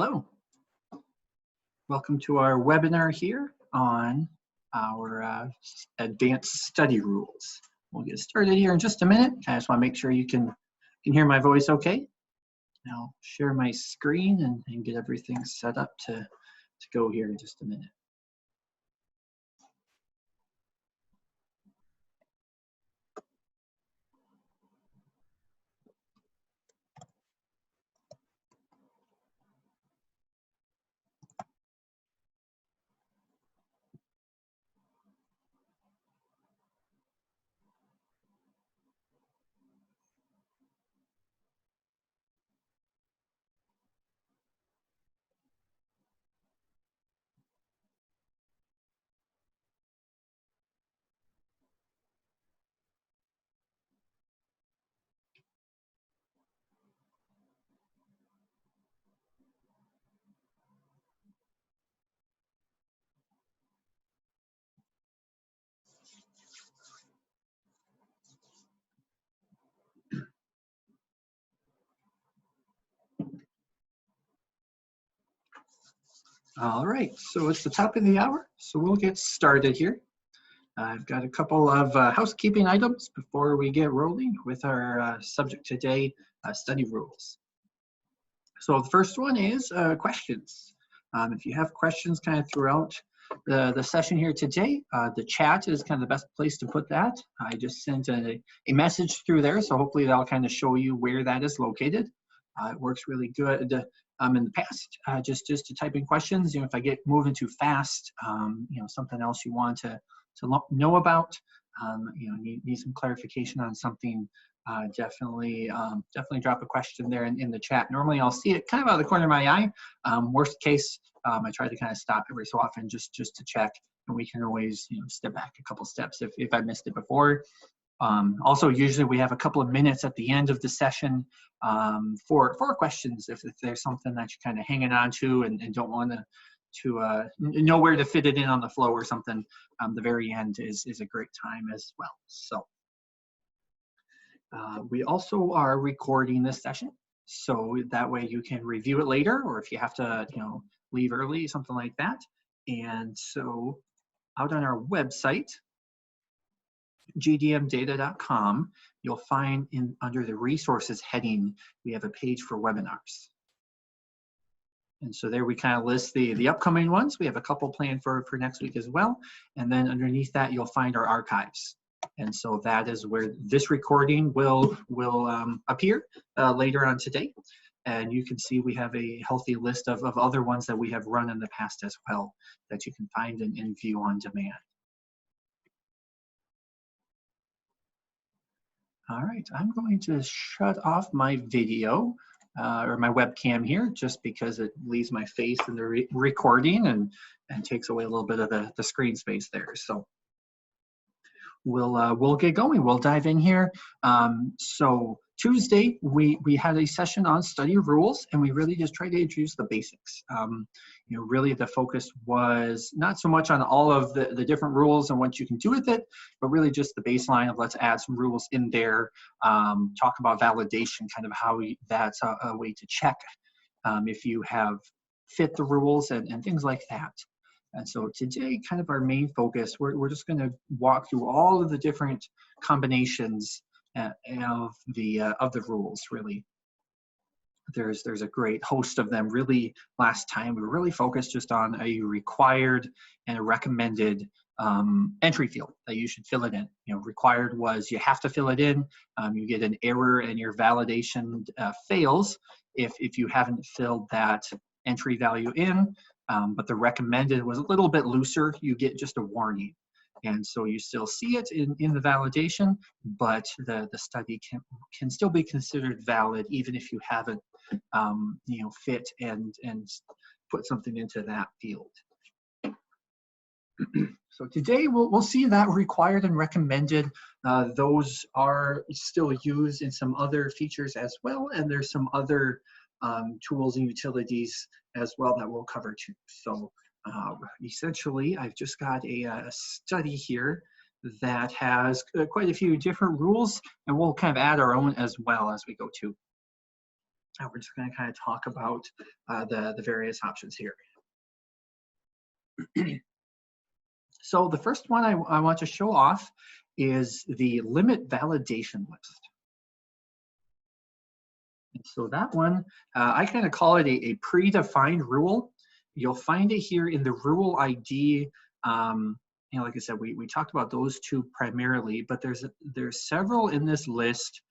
Hello. Welcome to our webinar here on our advanced study rules. We'll get started here in just a minute. I just want to make sure you can hear my voice okay. I'll share my screen and get everything set up to go here in just a minute. All right, so it's the top of the hour, so we'll get started here. I've got a couple of housekeeping items before we get rolling with our subject today, study rules. So the first one is questions. If you have questions kind of throughout the session here today, the chat is kind of the best place to put that. I just sent a message through there, so hopefully that'll kind of show you where that is located. It works really good in the past, just to type in questions. You know, if I get moving too fast, you know, something else you want to know about, you know, need some clarification on something, definitely drop a question there in the chat. Normally I'll see it kind of out of the corner of my eye. Worst case, I try to kind of stop every so often just to check, and we can always, you know, step back a couple steps if I missed it before. Also, usually we have a couple of minutes at the end of the session for questions if there's something that you're kind of hanging on to and don't want to know where to fit it in on the flow or something. The very end is a great time as well. So we also are recording this session, so that way you can review it later, or if you have to, you know, leave early, something like that. And so out on our website, gdmdata.com, you'll find under the resources heading, we have a page for webinars. And so there we kind of list the upcoming ones. We have a couple planned for next week as well. And then underneath that, you'll find our archives. And so that is where this recording will appear later on today. And you can see we have a healthy list of other ones that we have run in the past as well that you can find and view on demand. All right, I'm going to shut off my video or my webcam here just because it leaves my face in the recording and takes away a little bit of the screen space there. So we'll get going. We'll dive in here. So Tuesday, we had a session on study rules, and we really just tried to introduce the basics. You know, really the focus was not so much on all of the different rules and what you can do with it, but really just the baseline of let's add some rules in there, talk about validation, kind of how that's a way to check if you have fit the rules and things like that. And so today, kind of our main focus, we're just going to walk through all of the different combinations of the rules. Really, there's a great host of them. Really, last time we were really focused just on a required and a recommended entry field that you should fill it in. You know, required was you have to fill it in. You get an error and your validation fails if you haven't filled that entry value in. But the recommended was a little bit looser. You get just a warning. And so you still see it in the validation, but the study can still be considered valid even if you haven't you know, fit and put something into that field. So today we'll see that required and recommended. Those are still used in some other features as well, and there's some other tools and utilities as well that we'll cover too. So essentially, I've just got a study here that has quite a few different rules, and we'll kind of add our own as well as we go too. we're just going to kind of talk about the various options here. So the first one I want to show off is the limit validation list. And so that one, I kind of call it a predefined rule. You'll find it here in the rule ID. You know, like I said, we talked about those two primarily, but there's several in this list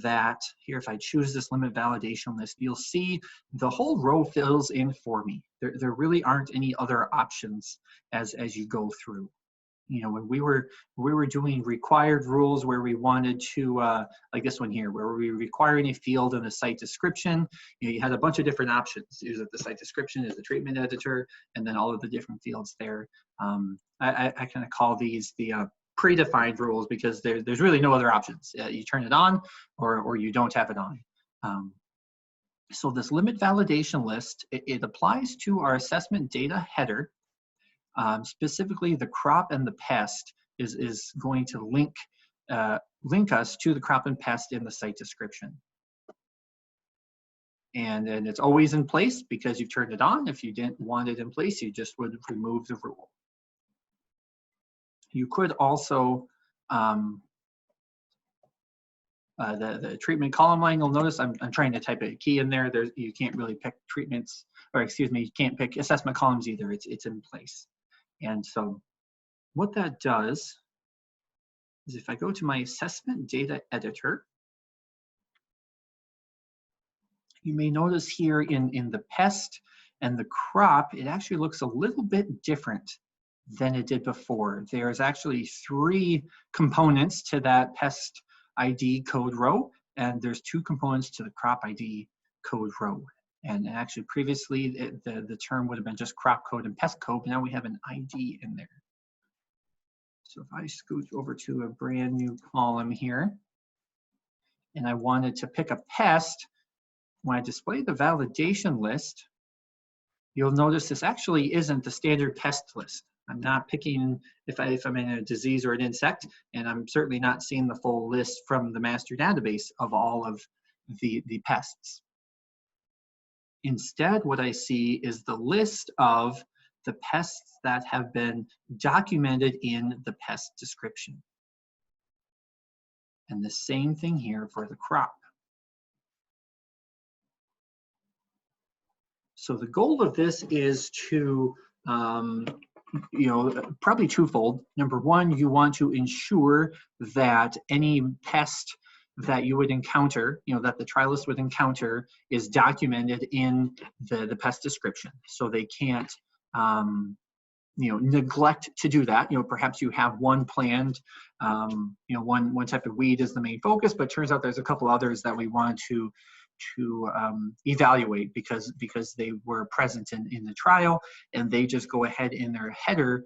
that here, if I choose this limit validation list, you'll see the whole row fills in for me. There really aren't any other options as you go through. You know, when we were doing required rules where we wanted to, like this one here, where we were requiring a field in the site description, you know, you had a bunch of different options. Is it the site description, is the treatment editor, and then all of the different fields there. I kind of call these the predefined rules because there's really no other options. You turn it on or you don't have it on. So this limit validation list, it applies to our assessment data header. Specifically, the crop and the pest is going to link us to the crop and pest in the site description. And it's always in place because you've turned it on. If you didn't want it in place, you just would remove the rule. You could also, the treatment column line, you'll notice I'm trying to type a key in there. You can't really pick treatments, or excuse me, you can't pick assessment columns either. It's in place. And so what that does is if I go to my assessment data editor, you may notice here in the pest and the crop, it actually looks a little bit different than it did before. There's actually 3 components to that pest ID code row, and there's 2 components to the crop ID code row. And actually previously the term would have been just crop code and pest code, but now we have an ID in there. So if I scoot over to a brand new column here, and I wanted to pick a pest, when I display the validation list, you'll notice this actually isn't the standard pest list. I'm not picking if I'm in a disease or an insect, and I'm certainly not seeing the full list from the master database of all of the pests. Instead, what I see is the list of the pests that have been documented in the pest description. And the same thing here for the crop. So the goal of this is to, you know, probably twofold. Number one, you want to ensure that any pest that you would encounter, you know, that the trialist would encounter is documented in the pest description. So they can't, you know, neglect to do that. You know, perhaps you have one planned, you know, one type of weed is the main focus, but turns out there's a couple others that we want to evaluate because they were present in the trial, and they just go ahead in their header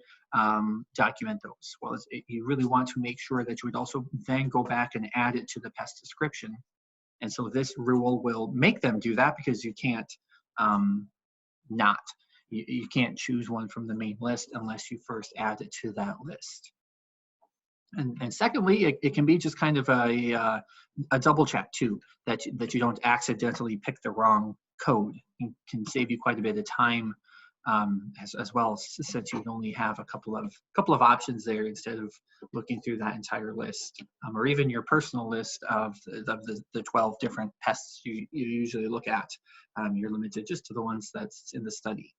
document those. Well, you really want to make sure that you would also then go back and add it to the pest description. And so this rule will make them do that because you can't you can't choose one from the main list unless you first add it to that list. And secondly, it can be just kind of a double check too, that you don't accidentally pick the wrong code. It can save you quite a bit of time as well, since you only have a couple of options there instead of looking through that entire list, or even your personal list of the 12 different pests you usually look at. You're limited just to the ones that's in the study.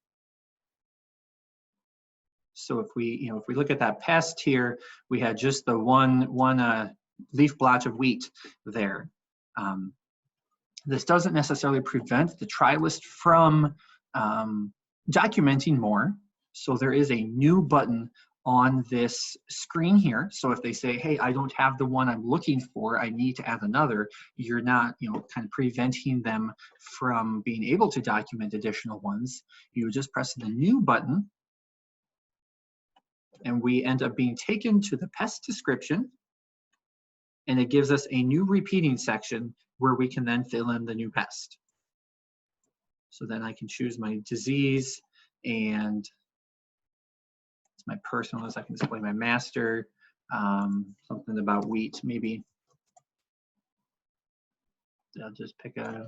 So if we look at that pest here, we had just the one leaf blotch of wheat there. This doesn't necessarily prevent the trialist from documenting more. So there is a new button on this screen here. So if they say, hey, I don't have the one I'm looking for, I need to add another, you're not, you know, kind of preventing them from being able to document additional ones. You just press the new button, and we end up being taken to the pest description, and it gives us a new repeating section where we can then fill in the new pest. So then I can choose my disease, and it's my personal list. I can display my master, something about wheat maybe. I'll just pick a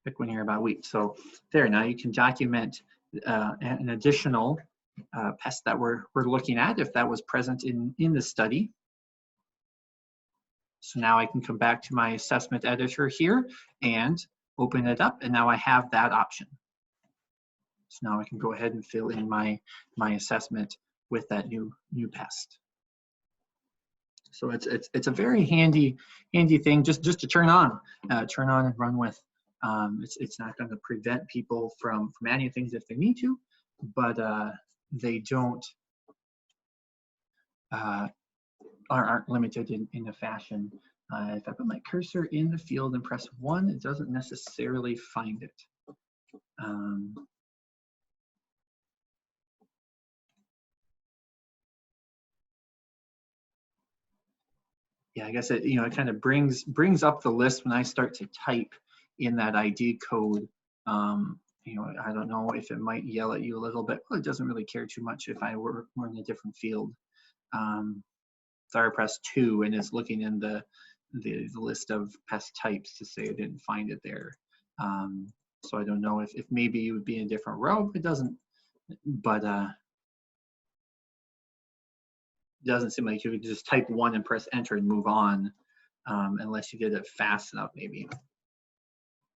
pick one here about wheat. So there, now you can document an additional pest that we're looking at if that was present in the study. So now I can come back to my assessment editor here and open it up, and now I have that option. So now I can go ahead and fill in my assessment with that new pest. So it's a very handy thing just to turn on and run with. It's not going to prevent people from adding things if they need to, but they don't aren't limited in a fashion. If I put my cursor in the field and press 1, it doesn't necessarily find it. Yeah, I guess it kind of brings up the list when I start to type in that ID code. I don't know if it might yell at you a little bit. Well, it doesn't really care too much if I were in a different field. So I press 2 and it's looking in the list of pest types to say I didn't find it there. So I don't know if maybe you would be in a different row. It doesn't, but doesn't seem like you could just type 1 and press enter and move on, unless you did it fast enough maybe.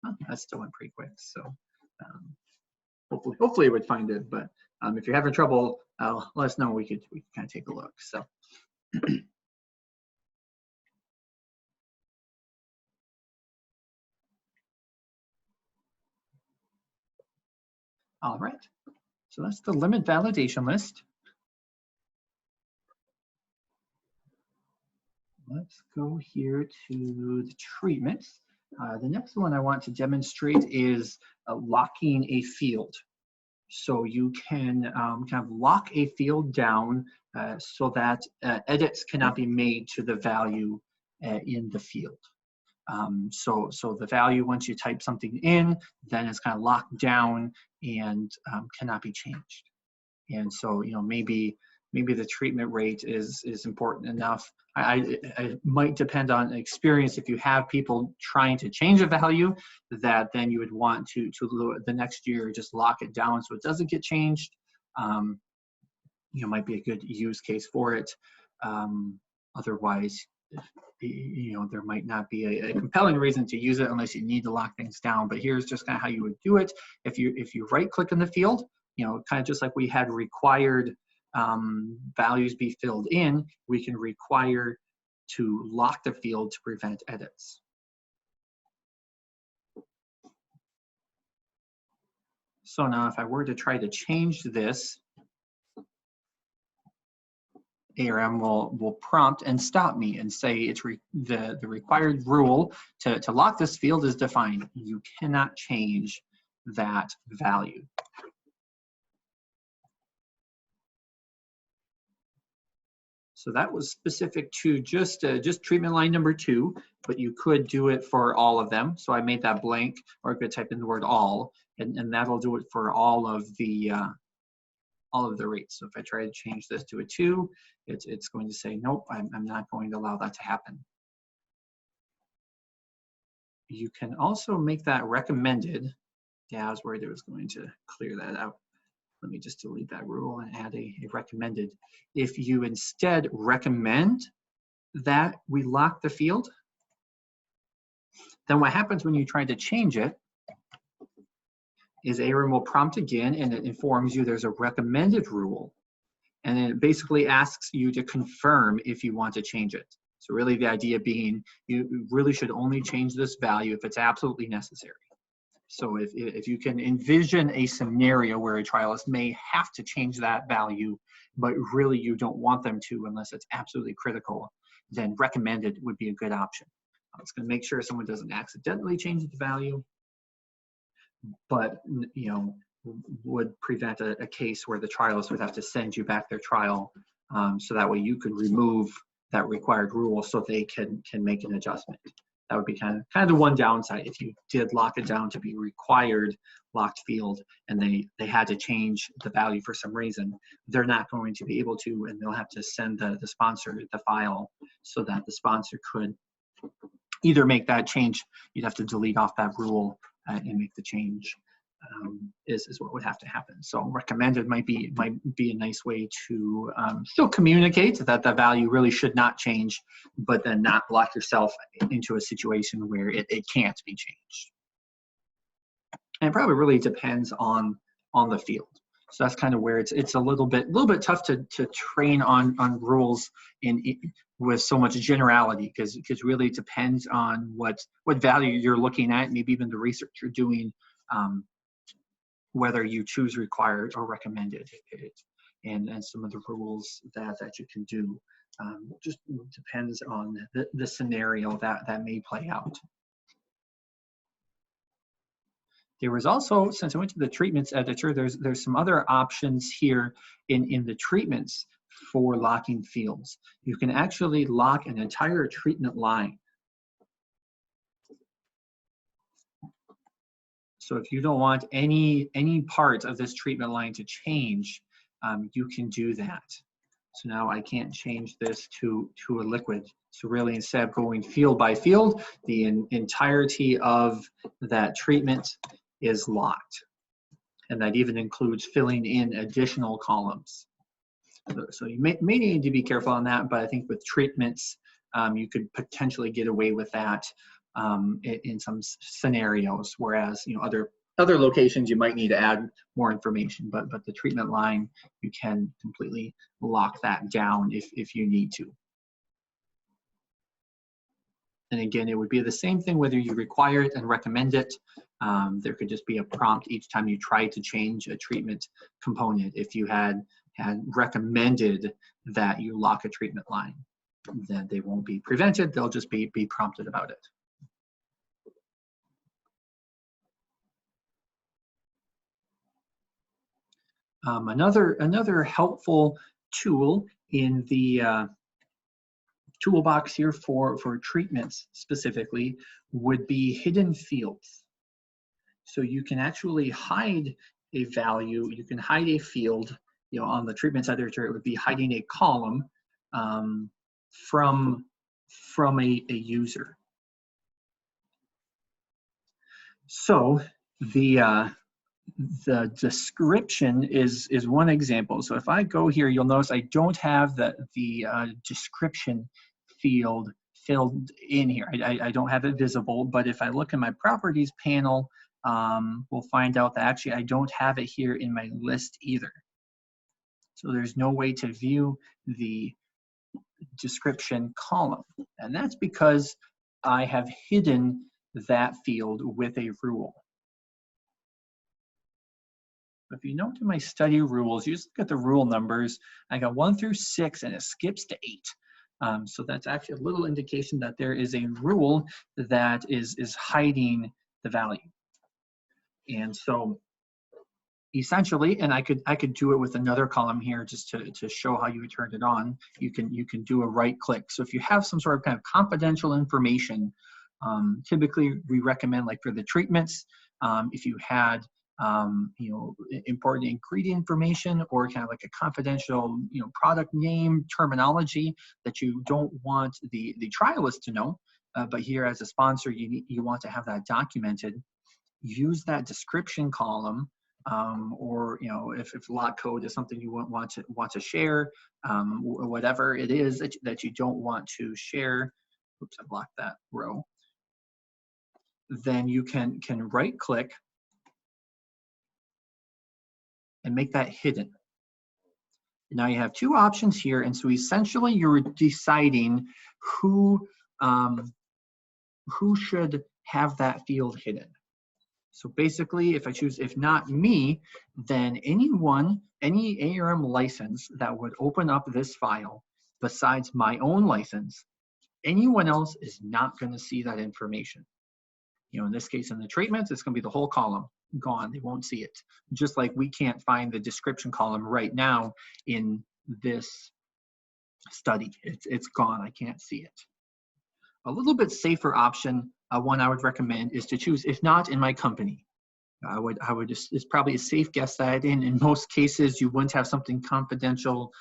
Oh, that still went pretty quick. So hopefully it would find it, but if you're having trouble, let us know. We can kind of take a look. So. All right, so that's the limit validation list. Let's go here to the treatments. The next one I want to demonstrate is locking a field. So you can kind of lock a field down so that edits cannot be made to the value in the field. So the value, once you type something in, then it's kind of locked down and cannot be changed. And so maybe the treatment rate is important enough. I might depend on experience. If you have people trying to change a value, that then you would want to the next year just lock it down so it doesn't get changed. Might be a good use case for it. Otherwise, there might not be a compelling reason to use it unless you need to lock things down. But here's just kind of how you would do it. If you right click in the field, kind of just like we had required values be filled in, we can require to lock the field to prevent edits. So now if I were to try to change this, ARM will prompt and stop me and say it's the required rule to lock this field is defined. You cannot change that value. So that was specific to just treatment line number 2, but you could do it for all of them. So I made that blank, or I could type in the word all, and that'll do it for all of the rates. So if I try to change this to a 2, it's going to say, nope, I'm not going to allow that to happen. You can also make that recommended. Yeah, I was worried it was going to clear that out. Let me just delete that rule and add a recommended. If you instead recommend that we lock the field, then what happens when you try to change it is ARM will prompt again and it informs you there's a recommended rule. And then it basically asks you to confirm if you want to change it. So really the idea being you really should only change this value if it's absolutely necessary. So if you can envision a scenario where a trialist may have to change that value, but really you don't want them to unless it's absolutely critical, then recommended would be a good option. It's going to make sure someone doesn't accidentally change the value, but would prevent a case where the trialist would have to send you back their trial, so that way you could remove that required rule so they can make an adjustment. That would be kind of the one downside. If you did lock it down to be required locked field and they had to change the value for some reason, they're not going to be able to, and they'll have to send the sponsor the file so that the sponsor could either make that change. You'd have to delete off that rule and make the change is what would have to happen. So recommended might be a nice way to still communicate that the value really should not change, but then not lock yourself into a situation where it can't be changed. And it probably really depends on the field. So that's kind of where it's a little bit tough to train on rules with so much generality, because really it depends on what value you're looking at, maybe even the research you're doing, whether you choose required or recommended, and some of the rules that you can do. Just depends on the scenario that may play out. There was also, since I went to the treatments editor, there's some other options here in the treatments for locking fields. You can actually lock an entire treatment line. So if you don't want any part of this treatment line to change, you can do that. So now I can't change this to a liquid. So really, instead of going field by field, the entirety of that treatment is locked. And that even includes filling in additional columns. So you may need to be careful on that, but I think with treatments, you could potentially get away with that in some scenarios, whereas other locations you might need to add more information, but the treatment line, you can completely lock that down if you need to. And again, it would be the same thing whether you require it and recommend it. There could just be a prompt each time you try to change a treatment component. If you had recommended that you lock a treatment line, then they won't be prevented, they'll just be prompted about it. Another helpful tool in the toolbox here for treatments specifically would be hidden fields. So you can actually hide a value, you can hide a field, on the treatments editor, it would be hiding a column from a user. So the description is one example. So if I go here, you'll notice I don't have the description field filled in here. I don't have it visible, but if I look in my properties panel, we'll find out that actually I don't have it here in my list either. So there's no way to view the description column. And that's because I have hidden that field with a rule. If you note in my study rules, you just look at the rule numbers. I got 1 through 6 and it skips to 8. So that's actually a little indication that there is a rule that is hiding the value. And so essentially, and I could do it with another column here just to show how you would turn it on. You can do a right click. So if you have some sort of kind of confidential information, typically we recommend, like for the treatments, if you had important ingredient information or kind of like a confidential product name terminology that you don't want the trialist to know, but here as a sponsor you want to have that documented, use that description column. Or if lot code is something you want to share, whatever it is that you don't want to share, oops, I blocked that row, then you can right click and make that hidden. Now you have two options here, and so essentially you're deciding who should have that field hidden. So basically, if I choose, if not me, then anyone, any ARM license that would open up this file besides my own license, anyone else is not going to see that information. In this case, in the treatments, it's going to be the whole column gone. They won't see it. Just like we can't find the description column right now in this study. It's gone. I can't see it. A little bit safer option, one I would recommend, is to choose, if not in my company. I would just, it's probably a safe guess that in most cases you wouldn't have something confidential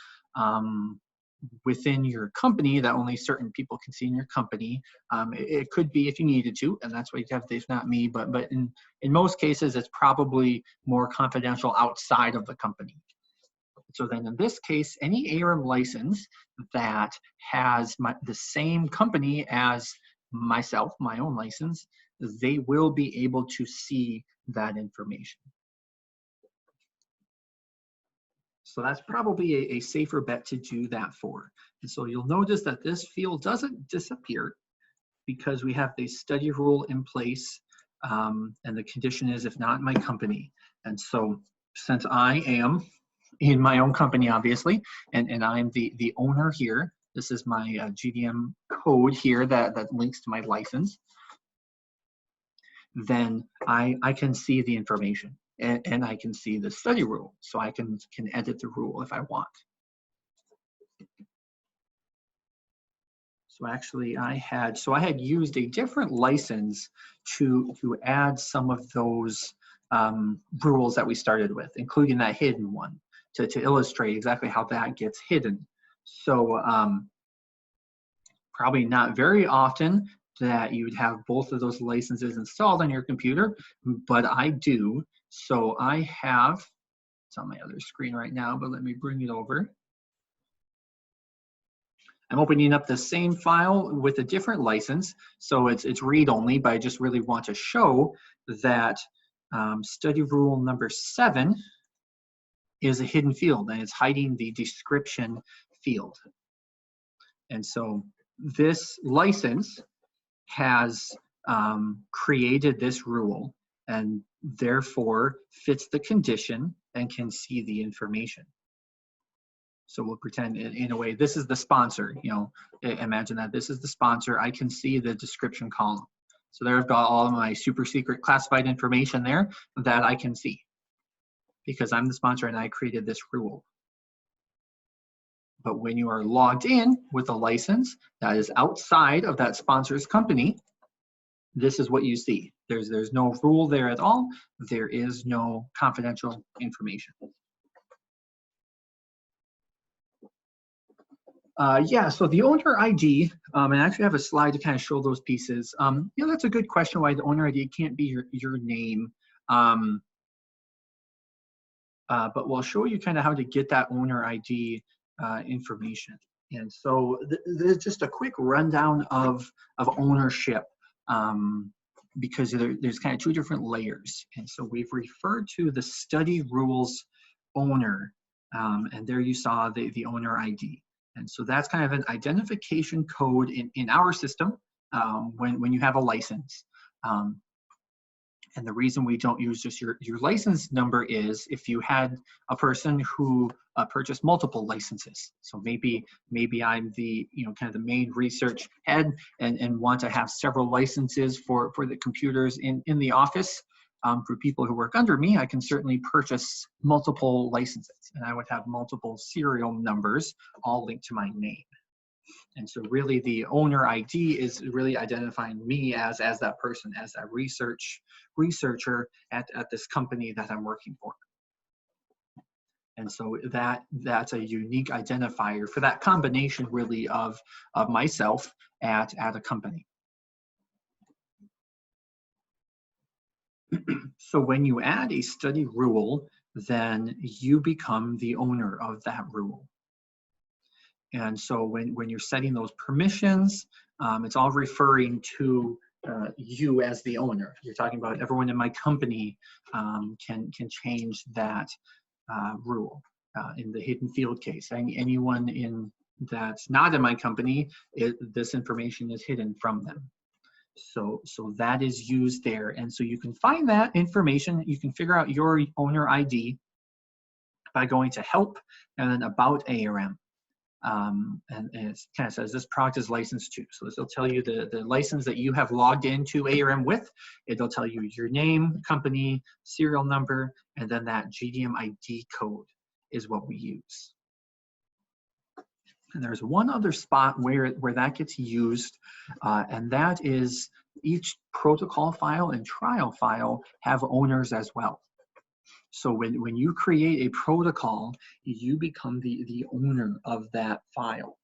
within your company that only certain people can see in your company. It could be if you needed to, and that's why you have Dave, not me, but in most cases, it's probably more confidential outside of the company. So then in this case, any ARM license that has the same company as myself, my own license, they will be able to see that information. So that's probably a safer bet to do that for. And so you'll notice that this field doesn't disappear because we have the study rule in place, and the condition is if not in my company. And so since I am in my own company, obviously, and I'm the owner here, this is my GDM code here that links to my license, then I can see the information. And I can see the study rule, so I can edit the rule if I want. So actually, I had used a different license to add some of those rules that we started with, including that hidden one, to illustrate exactly how that gets hidden. So probably not very often that you would have both of those licenses installed on your computer, but I do. So I have, it's on my other screen right now, but let me bring it over. I'm opening up the same file with a different license. So it's read only, but I just really want to show that study rule number 7 is a hidden field, and it's hiding the description field. And so this license has created this rule and therefore fits the condition and can see the information. So we'll pretend in a way, this is the sponsor, imagine that this is the sponsor. I can see the description column. So there I've got all of my super secret classified information there that I can see because I'm the sponsor and I created this rule. But when you are logged in with a license that is outside of that sponsor's company, this is what you see. There's no rule there at all. There is no confidential information. Yeah, so the owner ID, and I actually have a slide to kind of show those pieces. That's a good question why the owner ID can't be your name. But we'll show you kind of how to get that owner ID information. And so there's just a quick rundown of ownership because there's kind of 2 different layers. And so we've referred to the study rules owner, and there you saw the owner ID. And so that's kind of an identification code in our system when you have a license. And the reason we don't use just your license number is if you had a person who purchased multiple licenses. So maybe I'm the kind of the main research head and want to have several licenses for the computers in the office. For people who work under me, I can certainly purchase multiple licenses, and I would have multiple serial numbers all linked to my name. And so really the owner ID is really identifying me as that person, as that researcher at this company that I'm working for. And so that's a unique identifier for that combination really of myself at a company. So when you add a study rule, then you become the owner of that rule. And so when you're setting those permissions, it's all referring to you as the owner. You're talking about everyone in my company can change that rule. In the hidden field case, anyone that's not in my company, this information is hidden from them. So that is used there. And so you can find that information. You can figure out your owner ID by going to help and then about ARM. And it kind of says this product is licensed to. So this will tell you the license that you have logged into ARM with. It'll tell you your name, company, serial number, and then that GDM ID code is what we use. And there's one other spot where that gets used, and that is each protocol file and trial file have owners as well. So when you create a protocol, you become the owner of that file.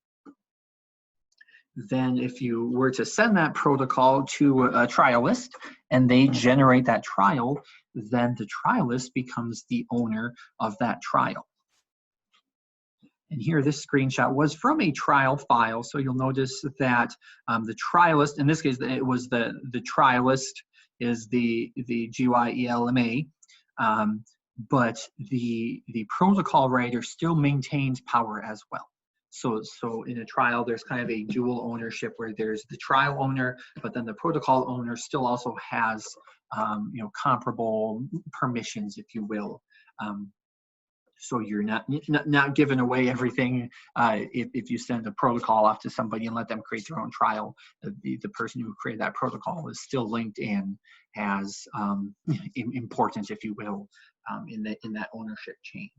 Then if you were to send that protocol to a trialist and they generate that trial, then the trialist becomes the owner of that trial. And here, this screenshot was from a trial file. So you'll notice that the trialist, in this case, it was the trialist is the GYELMA, but the protocol writer still maintains power as well. So in a trial, there's kind of a dual ownership where there's the trial owner, but then the protocol owner still also has comparable permissions, if you will. So you're not giving away everything if you send a protocol off to somebody and let them create their own trial. The person who created that protocol is still linked in as importance, if you will, in that ownership chain.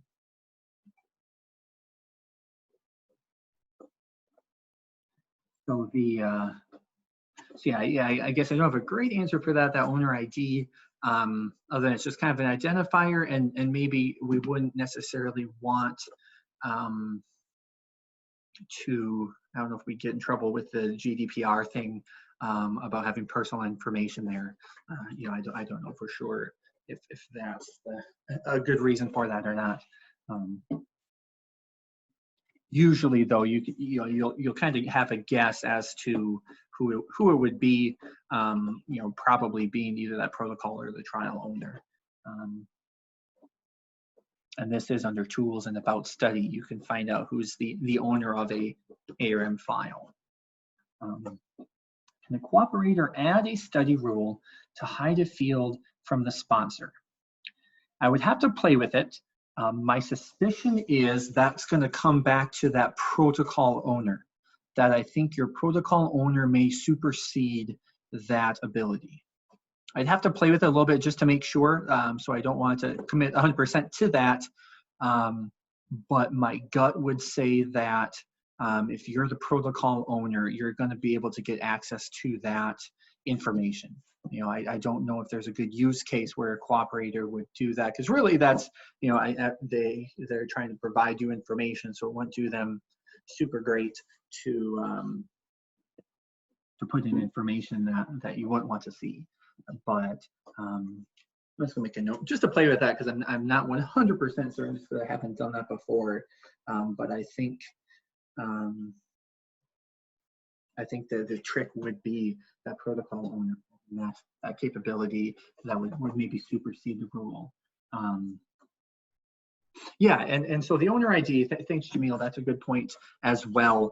So I guess I don't have a great answer for that owner ID. Other than it's just kind of an identifier, and maybe we wouldn't necessarily want to, I don't know if we get in trouble with the GDPR thing about having personal information there. I don't know for sure if that's a good reason for that or not. Usually, though, you'll kind of have a guess as to who it would be, probably being either that protocol or the trial owner. And this is under Tools and About Study. You can find out who's the owner of a ARM file. Can the cooperator add a study rule to hide a field from the sponsor? I would have to play with it. My suspicion is that's going to come back to that protocol owner, that I think your protocol owner may supersede that ability. I'd have to play with it a little bit just to make sure, so I don't want to commit 100% to that, but my gut would say that if you're the protocol owner, you're going to be able to get access to that information. I don't know if there's a good use case where a cooperator would do that, because really that's, they're trying to provide you information, so it wouldn't do them super great to put in information that you wouldn't want to see. But I'm just gonna make a note just to play with that, because I'm not 100% certain, because I haven't done that before. But I think that the trick would be that protocol owner, that capability that would maybe supersede the rule. Yeah, and so the owner ID, thanks Jamil, that's a good point as well.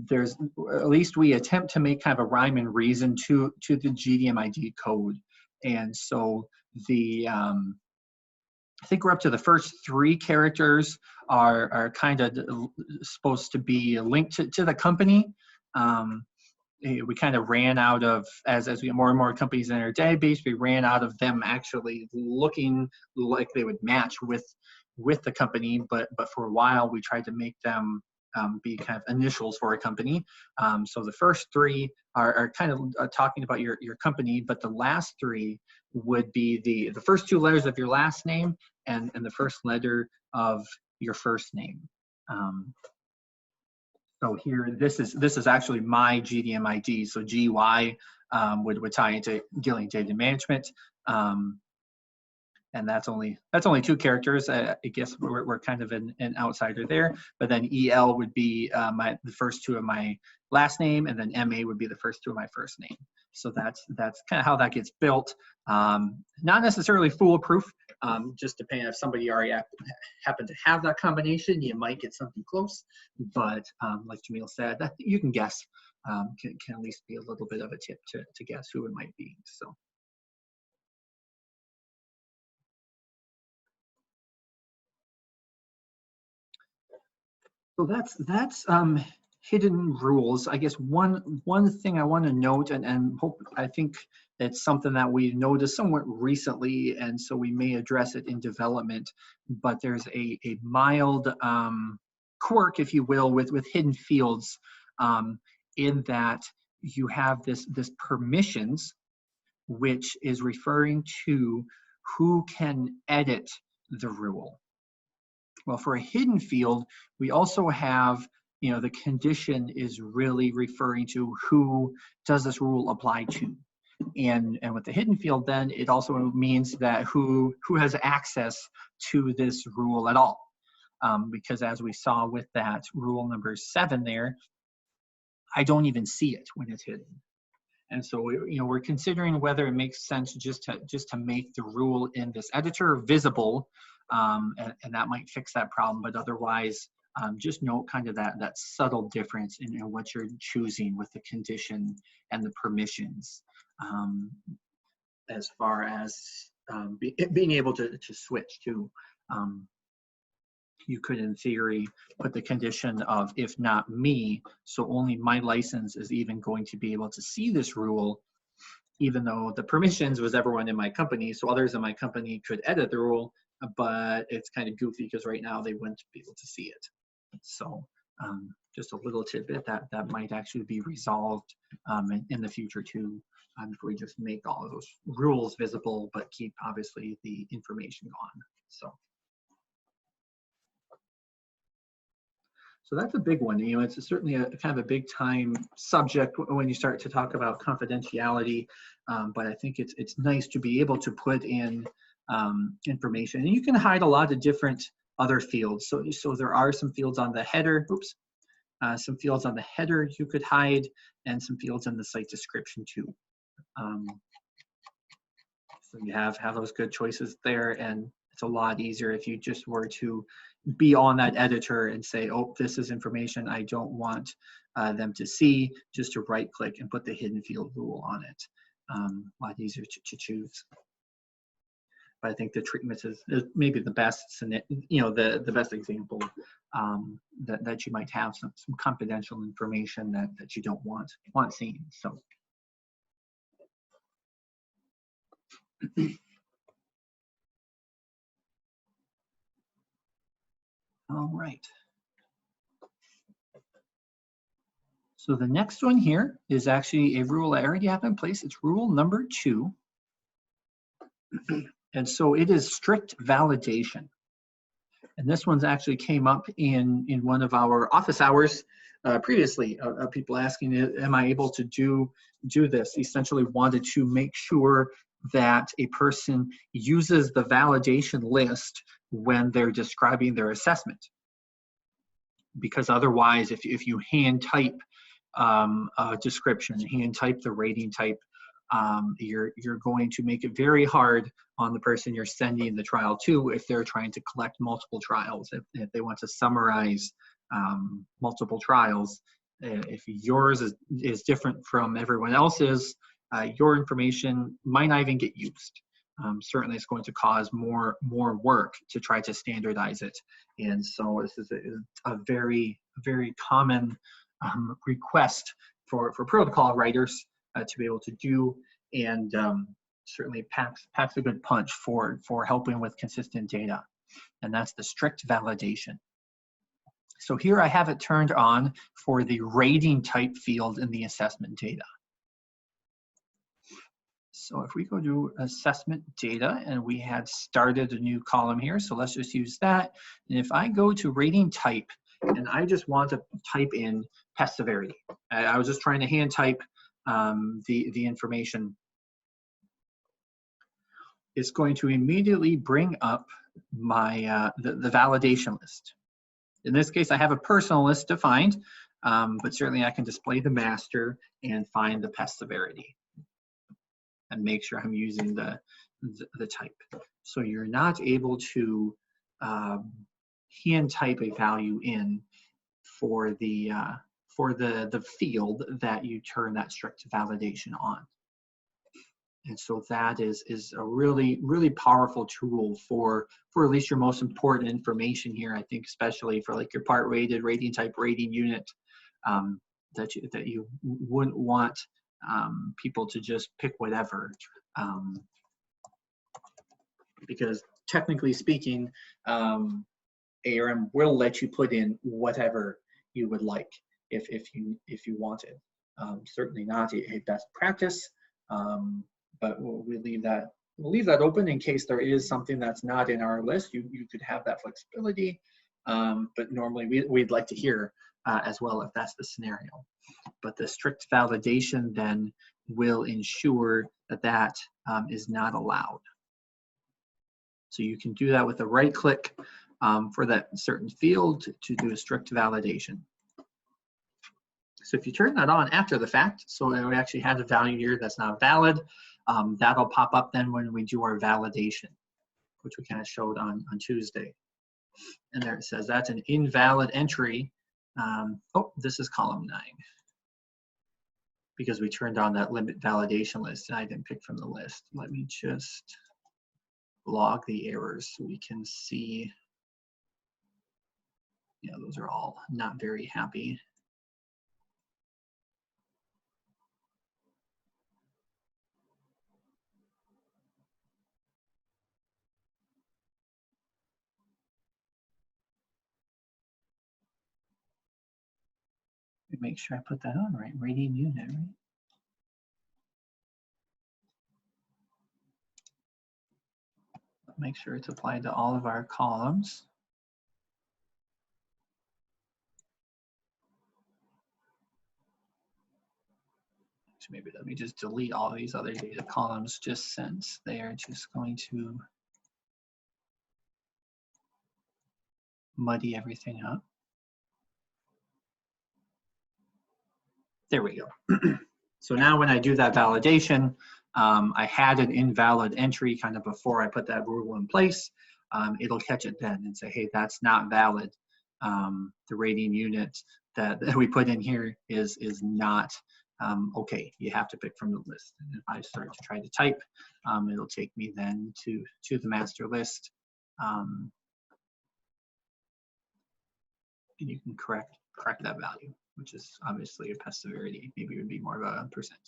There's, at least we attempt to make kind of a rhyme and reason to the GDMID code. And so I think we're up to the first 3 characters are kind of supposed to be linked to the company. We kind of ran out of, as we get more and more companies in our database, we ran out of them actually looking like they would match with the company, but for a while we tried to make them be kind of initials for a company. So the first 3 are kind of talking about your company, but the last 3 would be the first 2 letters of your last name and the first letter of your first name. So here, this is actually my GDMID. So GY would tie into Gillian Data Management. And that's only 2 characters. I guess we're kind of an outsider there. But then EL would be the first 2 of my last name, and then MA would be the first 2 of my first name. So that's kind of how that gets built. Not necessarily foolproof. Just depending if somebody already happened to have that combination, you might get something close. But like Jamil said, you can guess. Can at least be a little bit of a tip to guess who it might be. So. So that's hidden rules. I guess one thing I want to note, and I think it's something that we noticed somewhat recently, and so we may address it in development. But there's a mild quirk, if you will, with hidden fields, in that you have this permissions, which is referring to who can edit the rule. Well, for a hidden field, we also have, the condition is really referring to who does this rule apply to. And with the hidden field, then it also means that who has access to this rule at all. Because as we saw with that rule number 7 there, I don't even see it when it's hidden. And so we're considering whether it makes sense just to make the rule in this editor visible, and that might fix that problem. But otherwise, just note kind of that subtle difference in what you're choosing with the condition and the permissions, as far as being able to switch to. You could, in theory, put the condition of if not me, so only my license is even going to be able to see this rule, even though the permissions was everyone in my company, so others in my company could edit the rule, but it's kind of goofy because right now they wouldn't be able to see it. So just a little tidbit that might actually be resolved in the future too, if we just make all of those rules visible, but keep obviously the information gone. So that's a big one. It's certainly a kind of a big time subject when you start to talk about confidentiality. But I think it's nice to be able to put in information, and you can hide a lot of different other fields. So there are some fields on the header. Some fields on the header you could hide, and some fields in the site description too. So you have those good choices there, and it's a lot easier if you just were to be on that editor and say, oh, this is information I don't want them to see, just to right click and put the hidden field rule on it. A lot easier to choose. But I think the treatment is maybe the best, the best example that you might have some confidential information that you don't want seen. So. All right. So the next one here is actually a rule I already have in place. It's rule number 2. And so it is strict validation. And this one's actually came up in one of our office hours previously, people asking, am I able to do this? Essentially wanted to make sure that a person uses the validation list when they're describing their assessment. Because otherwise, if you hand type a description, hand type the rating type, you're going to make it very hard on the person you're sending the trial to if they're trying to collect multiple trials. If they want to summarize multiple trials, if yours is different from everyone else's, your information might not even get used. Certainly it's going to cause more work to try to standardize it. And so this is a very, very common request for protocol writers to be able to do, and certainly packs a good punch for helping with consistent data. And that's the strict validation. So here I have it turned on for the rating type field in the assessment data. So if we go to assessment data, and we had started a new column here, so let's just use that. And if I go to rating type, and I just want to type in pest severity, I was just trying to hand type the information, it's going to immediately bring up my the validation list. In this case, I have a personal list defined, but certainly I can display the master and find the pest severity and make sure I'm using the type. So you're not able to hand type a value in for the field that you turn that strict validation on. And so that is a really, really powerful tool for at least your most important information here. I think especially for like your part rated rating type rating unit, that you wouldn't want people to just pick whatever, because technically speaking, ARM will let you put in whatever you would like if you wanted. Certainly not a best practice, but we leave that We'll leave that open in case there is something that's not in our list. You could have that flexibility, but normally we'd like to hear as well if that's the scenario. But the strict validation then will ensure that that is not allowed. So you can do that with a right click for that certain field to do a strict validation. So if you turn that on after the fact, so it actually has a value here that's not valid, that'll pop up then when we do our validation, which we kind of showed on Tuesday. And there it says that's an invalid entry. Oh, this is column 9. Because we turned on that limit validation list and I didn't pick from the list. Let me just log the errors so we can see. Yeah, those are all not very happy. Make sure I put that on right, rating unit, right? Make sure it's applied to all of our columns. So maybe let me just delete all these other data columns just since they are just going to muddy everything up. There we go. So now when I do that validation, I had an invalid entry kind of before I put that rule in place. It'll catch it then and say, hey, that's not valid. The rating unit that we put in here is not okay. You have to pick from the list. And if I start to try to type, it'll take me then to the master list. And you can correct that value, which is obviously a pest severity. Maybe it would be more of a percent.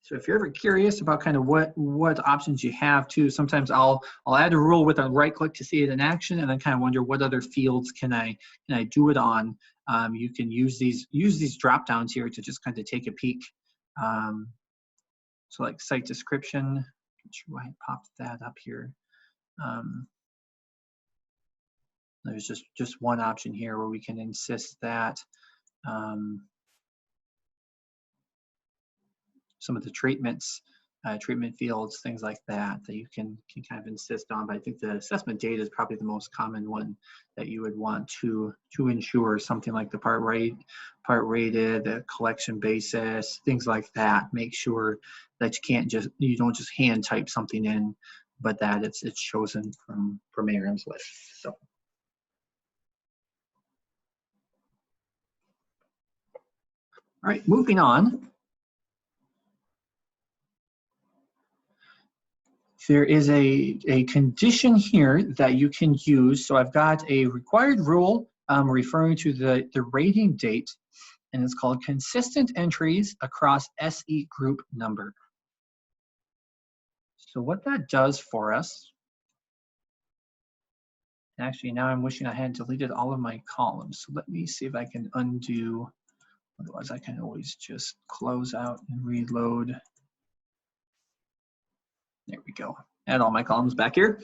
So if you're ever curious about kind of what options you have too, sometimes I'll add a rule with a right click to see it in action, and then kind of wonder what other fields can I do it on. You can use these drop downs here to just kind of take a peek. So like site description, not sure why I popped that up here. There's just one option here where we can insist that some of the treatments, treatment fields, things like that you can kind of insist on. But I think the assessment data is probably the most common one that you would want to ensure, something like the part rated, the collection basis, things like that. Make sure that you don't just hand type something in, but that it's chosen from ARAM's list. So. All right, moving on. There is a condition here that you can use. So I've got a required rule referring to the rating date, and it's called consistent entries across SE group number. So what that does for us, actually now I'm wishing I had deleted all of my columns. So let me see if I can undo, otherwise I can always just close out and reload. There we go. Add all my columns back here.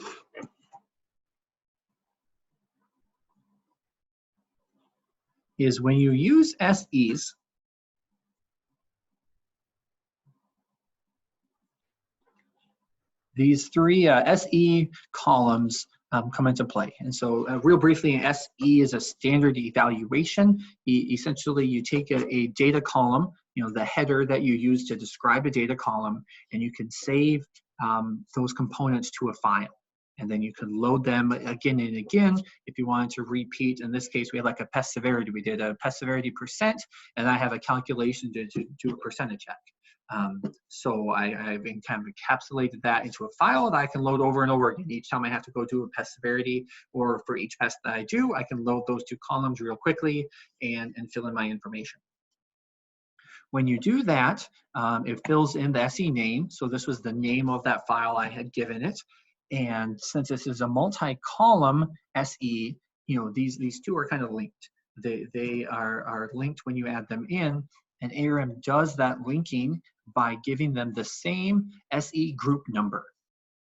Is when you use SEs, these three SE columns come into play. And so real briefly, an SE is a standard evaluation. Essentially, you take a data column, the header that you use to describe a data column, and you can save those components to a file. And then you can load them again and again if you wanted to repeat. In this case, we had like a pest severity. We did a pest severity percent, and I have a calculation to do a percentage check. So I've been kind of encapsulated that into a file that I can load over and over again. Each time I have to go do a pest severity, or for each pest that I do, I can load those two columns real quickly and fill in my information. When you do that, it fills in the SE name. So this was the name of that file I had given it. And since this is a multi-column SE, these two are kind of linked. They are linked when you add them in, and ARM does that linking by giving them the same SE group number.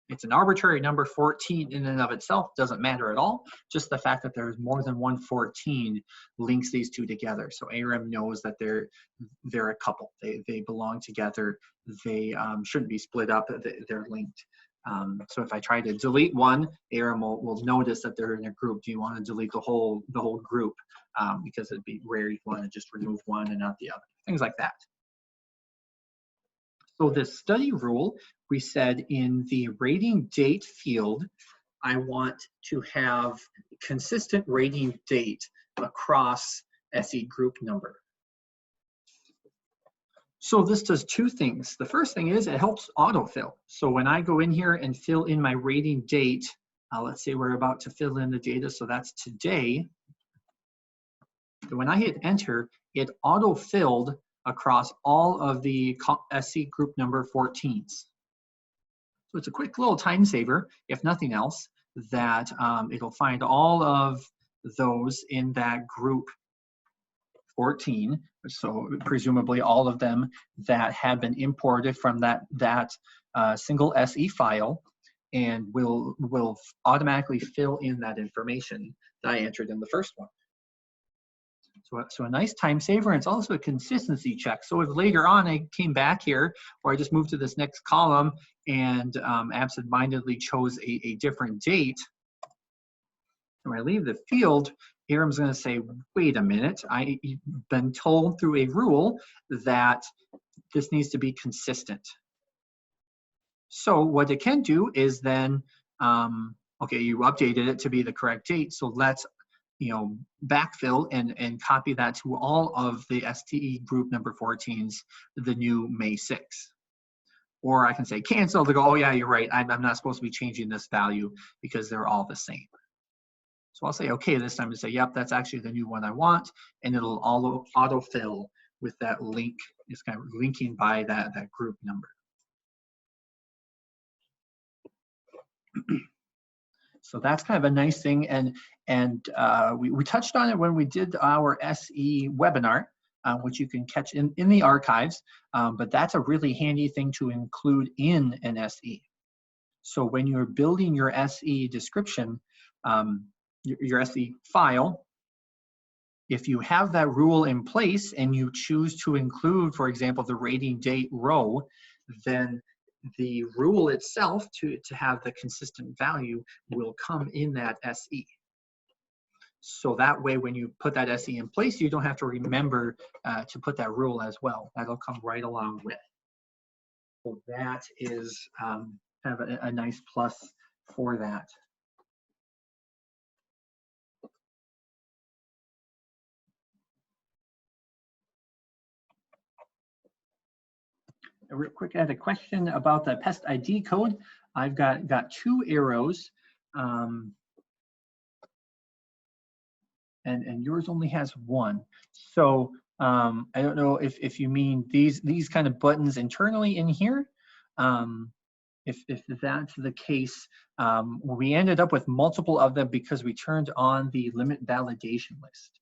It's an arbitrary number. 14 in and of itself doesn't matter at all. Just the fact that there's more than one 14 links these two together. So ARM knows that they're a couple. They belong together. They shouldn't be split up. They're linked. So if I try to delete one, ARM will notice that they're in a group. Do you want to delete the whole group? Because it'd be rare you want to just remove one and not the other. Things like that. So this study rule, we said in the rating date field, I want to have consistent rating date across SE group number. So this does two things. The first thing is it helps autofill. So when I go in here and fill in my rating date, let's say we're about to fill in the data, so that's today. When I hit enter, it auto-filled across all of the SE group number 14s. So it's a quick little time saver, if nothing else, that it'll find all of those in that group 14. So presumably all of them that have been imported from that single SE file, and will automatically fill in that information that I entered in the first one. So a nice time saver, and it's also a consistency check. So if later on I came back here, or I just moved to this next column and absent-mindedly chose a different date, when I leave the field, ARM's going to say, wait a minute, I've been told through a rule that this needs to be consistent. So what it can do is then, okay, you updated it to be the correct date, so let's backfill and copy that to all of the STE group number 14s, the new May 6. Or I can say cancel to go, oh yeah, you're right, I'm not supposed to be changing this value because they're all the same. So I'll say okay this time to say, yep, that's actually the new one I want, and it'll autofill with that link. It's kind of linking by that group number. So that's kind of a nice thing, and we touched on it when we did our SE webinar, which you can catch in the archives, but that's a really handy thing to include in an SE. So when you're building your SE description, your SE file, if you have that rule in place and you choose to include, for example, the rating date row, then the rule itself to have the consistent value will come in that SE. So that way, when you put that SE in place, you don't have to remember to put that rule as well. That'll come right along with. So that is kind of a nice plus for that. Real quick, I had a question about the Pest ID code. I've got two arrows, and yours only has one. So I don't know if you mean these kind of buttons internally in here. If that's the case, we ended up with multiple of them because we turned on the limit validation list.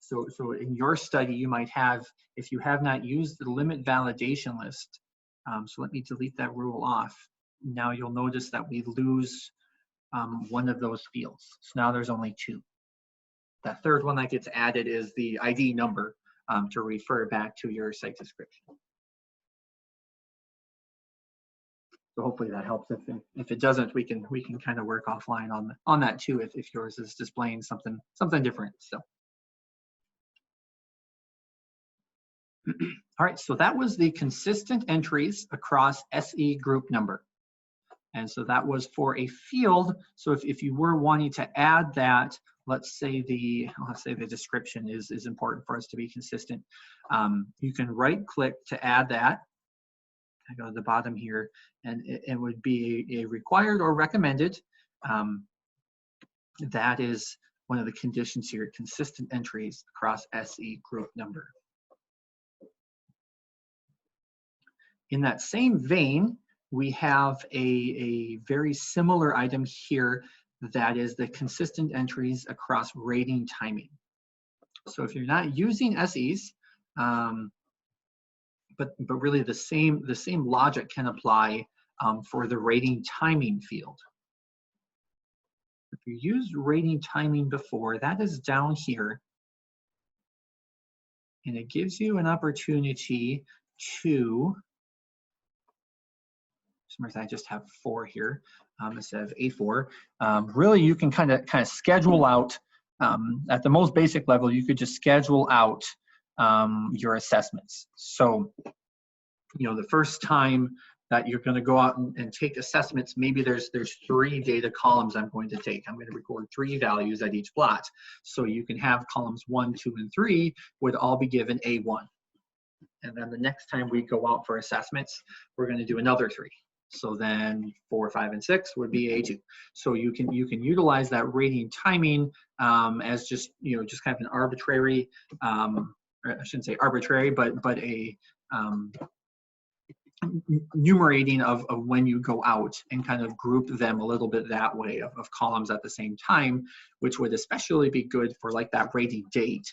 So in your study, you might have, if you have not used the limit validation list, so let me delete that rule off. Now you'll notice that we lose one of those fields. So now there's only two. That third one that gets added is the ID number to refer back to your site description. So hopefully that helps. If it doesn't, we can kind of work offline on that too if yours is displaying something different still. All right, so that was the consistent entries across SE group number. And so that was for a field. So if you were wanting to add that, let's say the description is important for us to be consistent. You can right click to add that. I go to the bottom here, and it would be a required or recommended. That is one of the conditions here, consistent entries across SE group number. In that same vein, we have a very similar item here that is the consistent entries across rating timing. So if you're not using SEs, but really the same logic can apply for the rating timing field. If you used rating timing before, that is down here, and it gives you an opportunity to, for some reason I just have 4 here instead of A4. Really, you can kind of schedule out at the most basic level. You could just schedule out your assessments. So, the first time that you're going to go out and take assessments, maybe there's 3 data columns I'm going to take. I'm going to record 3 values at each plot. So you can have columns 1, 2, and 3 would all be given A1. And then the next time we go out for assessments, we're going to do another 3. So then 4, 5, and 6 would be A2. So you can utilize that rating timing as just kind of an arbitrary, or I shouldn't say arbitrary, but a numerating of when you go out, and kind of group them a little bit that way of columns at the same time, which would especially be good for like that rating date.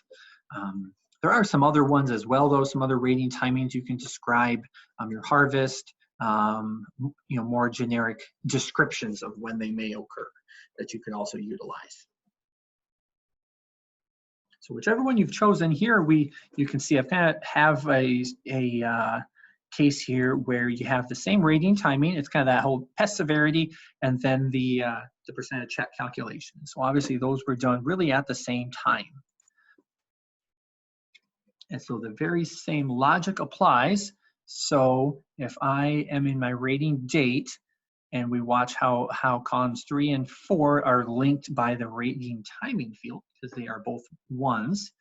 There are some other ones as well, though, some other rating timings you can describe your harvest, more generic descriptions of when they may occur that you can also utilize. So whichever one you've chosen here, you can see I've kind of have a case here where you have the same rating timing. It's kind of that whole pest severity, and then the percentage check calculation. So obviously those were done really at the same time. And so the very same logic applies. So if I am in my rating date, and we watch how columns 3 and 4 are linked by the rating timing field, because they are both 1s,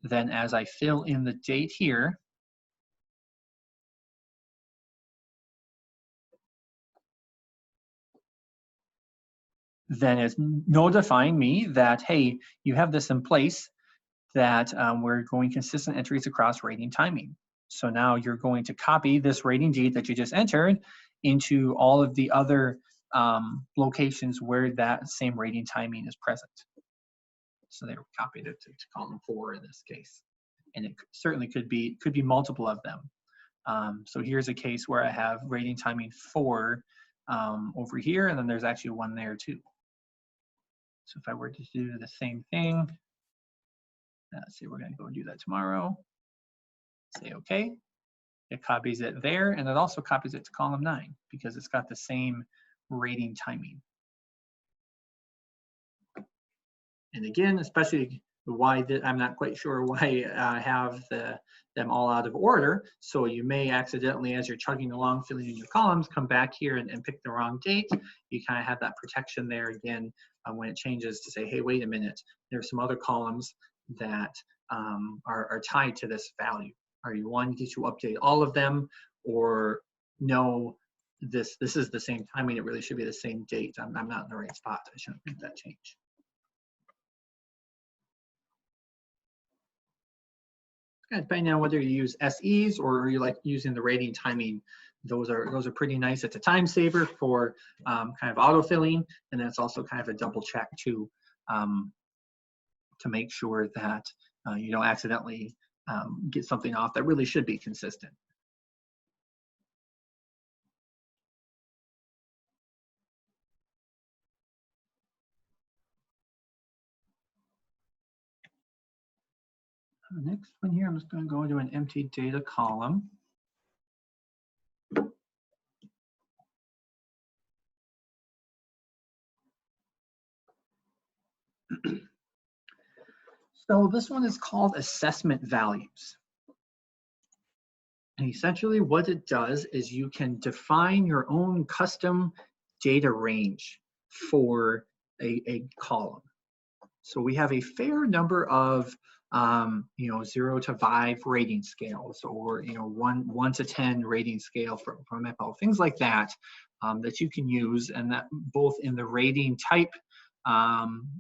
then as I fill in the date here, then it's notifying me that, hey, you have this in place, that we're going consistent entries across rating timing. So now you're going to copy this rating date that you just entered into all of the other locations where that same rating timing is present. So they were copied to column 4 in this case. And it certainly could be multiple of them. So here's a case where I have rating timing 4 over here, and then there's actually 1 there too. So if I were to do the same thing, let's see, we're going to go and do that tomorrow. Say OK. It copies it there, and it also copies it to column 9 because it's got the same rating timing. And again, especially why I'm not quite sure why I have them all out of order. So you may accidentally, as you're chugging along, filling in your columns, come back here and pick the wrong date. You kind of have that protection there again when it changes to say, hey, wait a minute, there's some other columns that are tied to this value. Are you wanting to update all of them, or no, this is the same timing, it really should be the same date. I'm not in the right spot. I shouldn't make that change. Depending on whether you use SEs or you like using the rating timing, those are pretty nice. It's a time saver for kind of autofilling, and that's also kind of a double check too, to make sure that you don't accidentally get something off that really should be consistent. The next one here, I'm just going to go into an empty data column. So this one is called assessment values. And essentially what it does is you can define your own custom data range for a column. So we have a fair number of 0 to 5 rating scales, or 1 to 10 rating scale from MPL, things like that, that you can use, and that both in the rating type,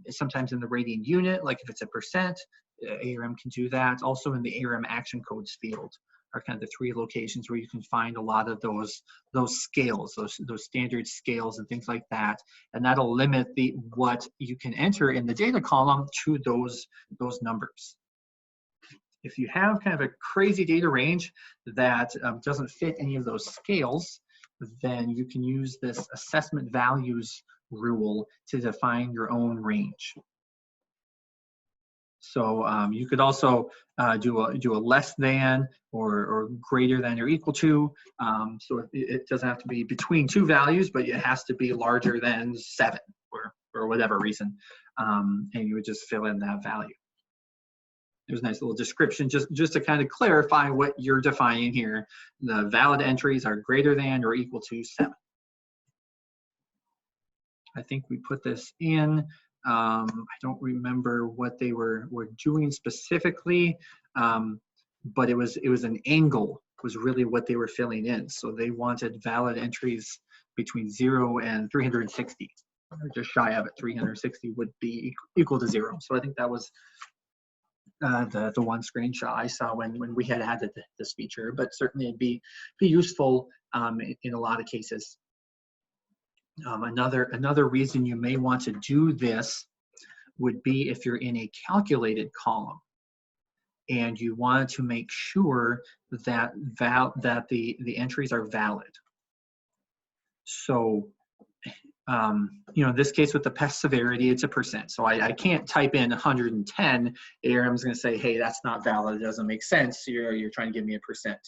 sometimes in the rating unit, like if it's a percent, ARM can do that. Also in the ARM action codes field, are kind of the three locations where you can find a lot of those scales, those standard scales and things like that. And that'll limit what you can enter in the data column to those numbers. If you have kind of a crazy data range that doesn't fit any of those scales, then you can use this assessment values rule to define your own range. So you could also do a less than or greater than or equal to. So it doesn't have to be between two values, but it has to be larger than 7 or whatever reason. And you would just fill in that value. There's a nice little description just to kind of clarify what you're defining here. The valid entries are greater than or equal to 7. I think we put this in. I don't remember what they were doing specifically, but it was an angle was really what they were filling in. So they wanted valid entries between 0 and 360, or just shy of it. 360 would be equal to 0. So I think that was the one screenshot I saw when we had added this feature, but certainly it'd be useful in a lot of cases. Another reason you may want to do this would be if you're in a calculated column and you want to make sure that the entries are valid. So you know, in this case with the pest severity, it's a percent. So I can't type in 110. ARM's going to say, hey, that's not valid. It doesn't make sense. You're trying to give me a percent.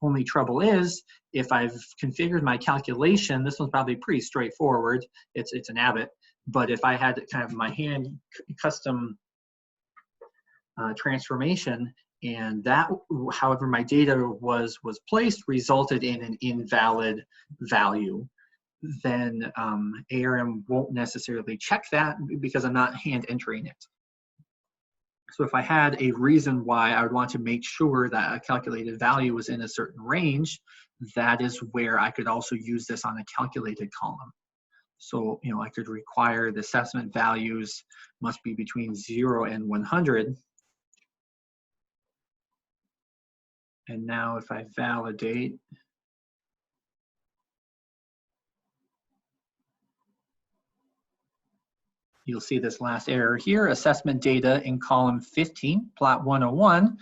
Only trouble is, if I've configured my calculation, this one's probably pretty straightforward. It's an Abbott. But if I had kind of my hand custom transformation, and that, however my data was placed, resulted in an invalid value, then ARM won't necessarily check that because I'm not hand entering it. So if I had a reason why I would want to make sure that a calculated value was in a certain range, that is where I could also use this on a calculated column. So, you know, I could require the assessment values must be between 0 and 100. And now if I validate, you'll see this last error here, assessment data in column 15, plot 101,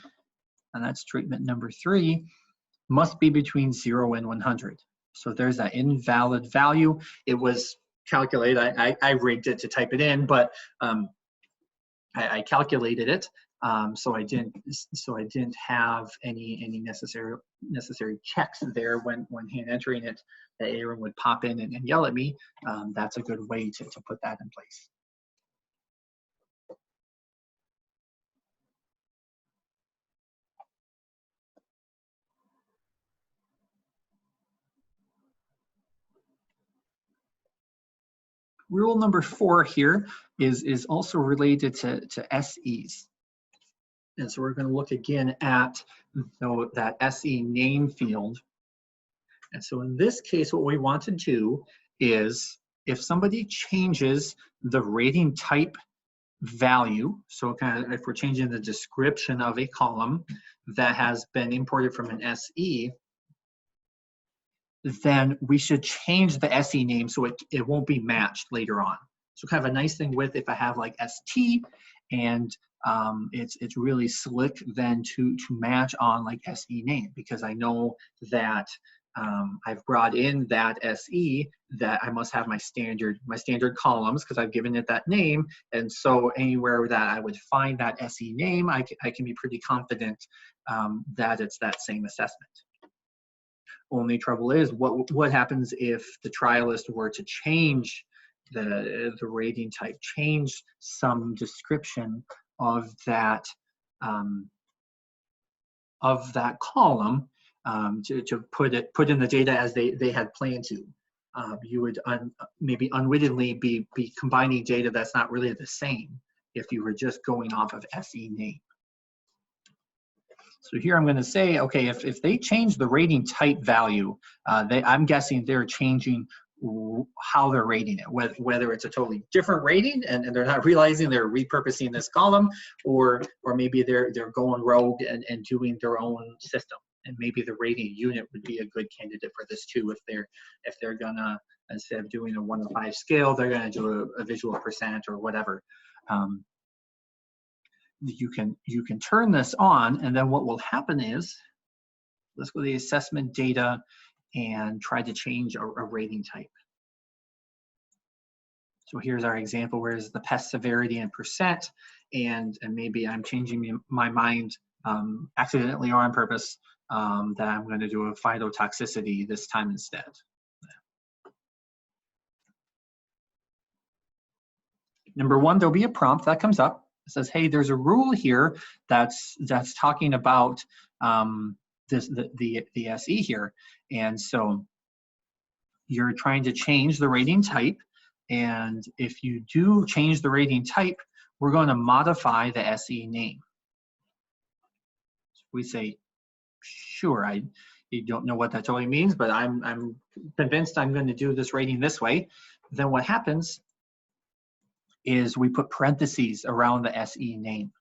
and that's treatment number 3, must be between 0 and 100. So there's that invalid value. It was calculated, I rigged it to type it in, but I calculated it, so I didn't have any necessary checks there when hand entering it. The ARM would pop in and yell at me. That's a good way to put that in place. Rule number 4 here is also related to SEs. And so we're going to look again at that SE name field. And so in this case, what we want to do is if somebody changes the rating type value, so kind of if we're changing the description of a column that has been imported from an SE, then we should change the SE name so it won't be matched later on. So kind of a nice thing with if I have like ST and it's really slick then to match on like SE name, because I know that I've brought in that SE that I must have my standard columns because I've given it that name. And so anywhere that I would find that SE name, I can be pretty confident that it's that same assessment. Only trouble is, what happens if the trialist were to change the rating type, change some description of that column to put in the data as they had planned to. You would maybe unwittingly be combining data that's not really the same if you were just going off of SE name. So here I'm going to say, okay, if they change the rating type value, I'm guessing they're changing how they're rating it, whether it's a totally different rating and they're not realizing they're repurposing this column, or maybe they're going rogue and doing their own system. And maybe the rating unit would be a good candidate for this too, if they're gonna, instead of doing a 1 to 5 scale, they're gonna do a visual percent or whatever. You can turn this on, and then what will happen is, let's go to the assessment data and try to change a rating type. So here's our example, where's the pest severity and percent, and maybe I'm changing my mind accidentally or on purpose, that I'm going to do a phytotoxicity this time instead. Number 1, there'll be a prompt that comes up. It says, hey, there's a rule here that's talking about the SE here. And so you're trying to change the rating type. And if you do change the rating type, we're going to modify the SE name. We say, sure, you don't know what that totally means, but I'm convinced I'm going to do this rating this way. Then what happens is we put parentheses around the SE name.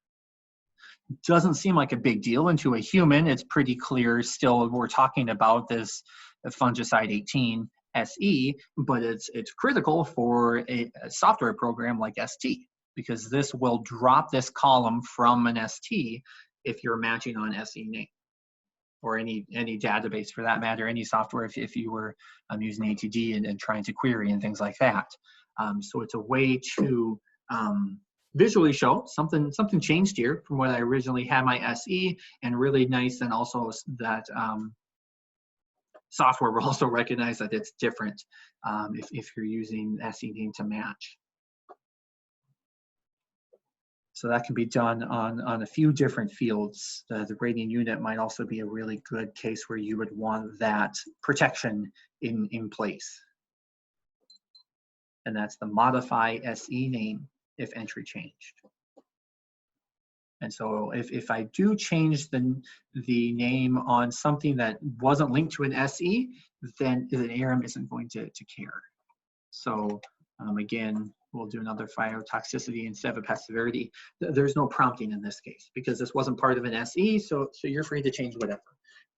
Doesn't seem like a big deal, and to a human, it's pretty clear still we're talking about this fungicide 18 SE, but it's critical for a software program like ST, because this will drop this column from an ST if you're matching on SE name, or any database for that matter, any software if you were using ATD and trying to query and things like that. So it's a way to visually show something changed here from what I originally had my SE, and really nice, and also that software will also recognize that it's different if you're using SE name to match. So that can be done on a few different fields. The rating unit might also be a really good case where you would want that protection in place. And that's the modify SE name if entry changed. And so if I do change the name on something that wasn't linked to an SE, then the ARM isn't going to care. So again, we'll do another phytotoxicity instead of a pest severity. There's no prompting in this case because this wasn't part of an SE, so you're free to change whatever.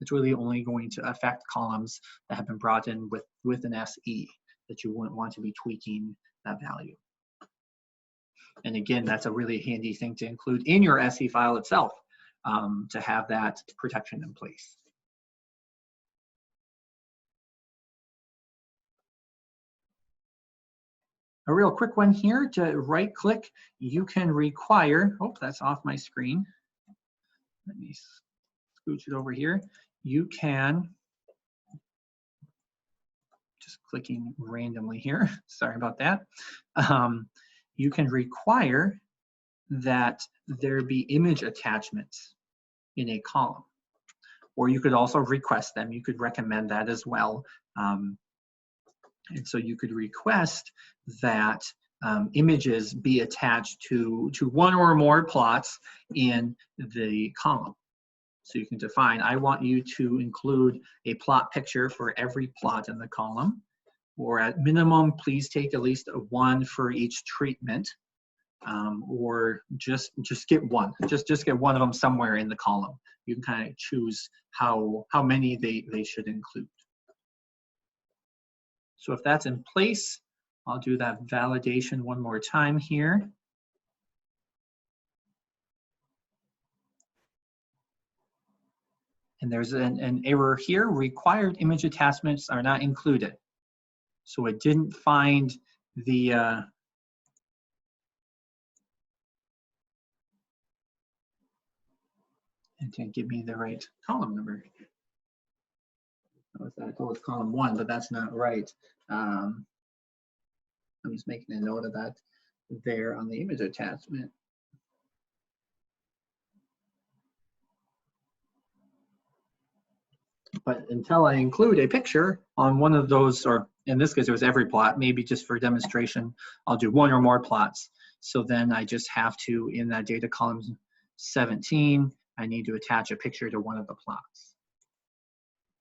It's really only going to affect columns that have been brought in with an SE that you wouldn't want to be tweaking that value. And again, that's a really handy thing to include in your SE file itself to have that protection in place. A real quick one here, to right click, you can require, oh, that's off my screen. Let me scooch it over here. You can, just clicking randomly here, sorry about that. You can require that there be image attachments in a column, or you could also request them. You could recommend that as well. And so you could request that images be attached to one or more plots in the column. So you can define, I want you to include a plot picture for every plot in the column, or at minimum, please take at least one for each treatment, or just get one. Just get one of them somewhere in the column. You can kind of choose how many they should include. So if that's in place, I'll do that validation one more time here. And there's an error here. Required image attachments are not included. So it didn't find the it didn't give me the right column number. I thought it's column 1, but that's not right. I'm just making a note of that there on the image attachment. But until I include a picture on one of those, or in this case it was every plot, maybe just for demonstration, I'll do one or more plots. So then I just have to, in that data column 17, I need to attach a picture to one of the plots.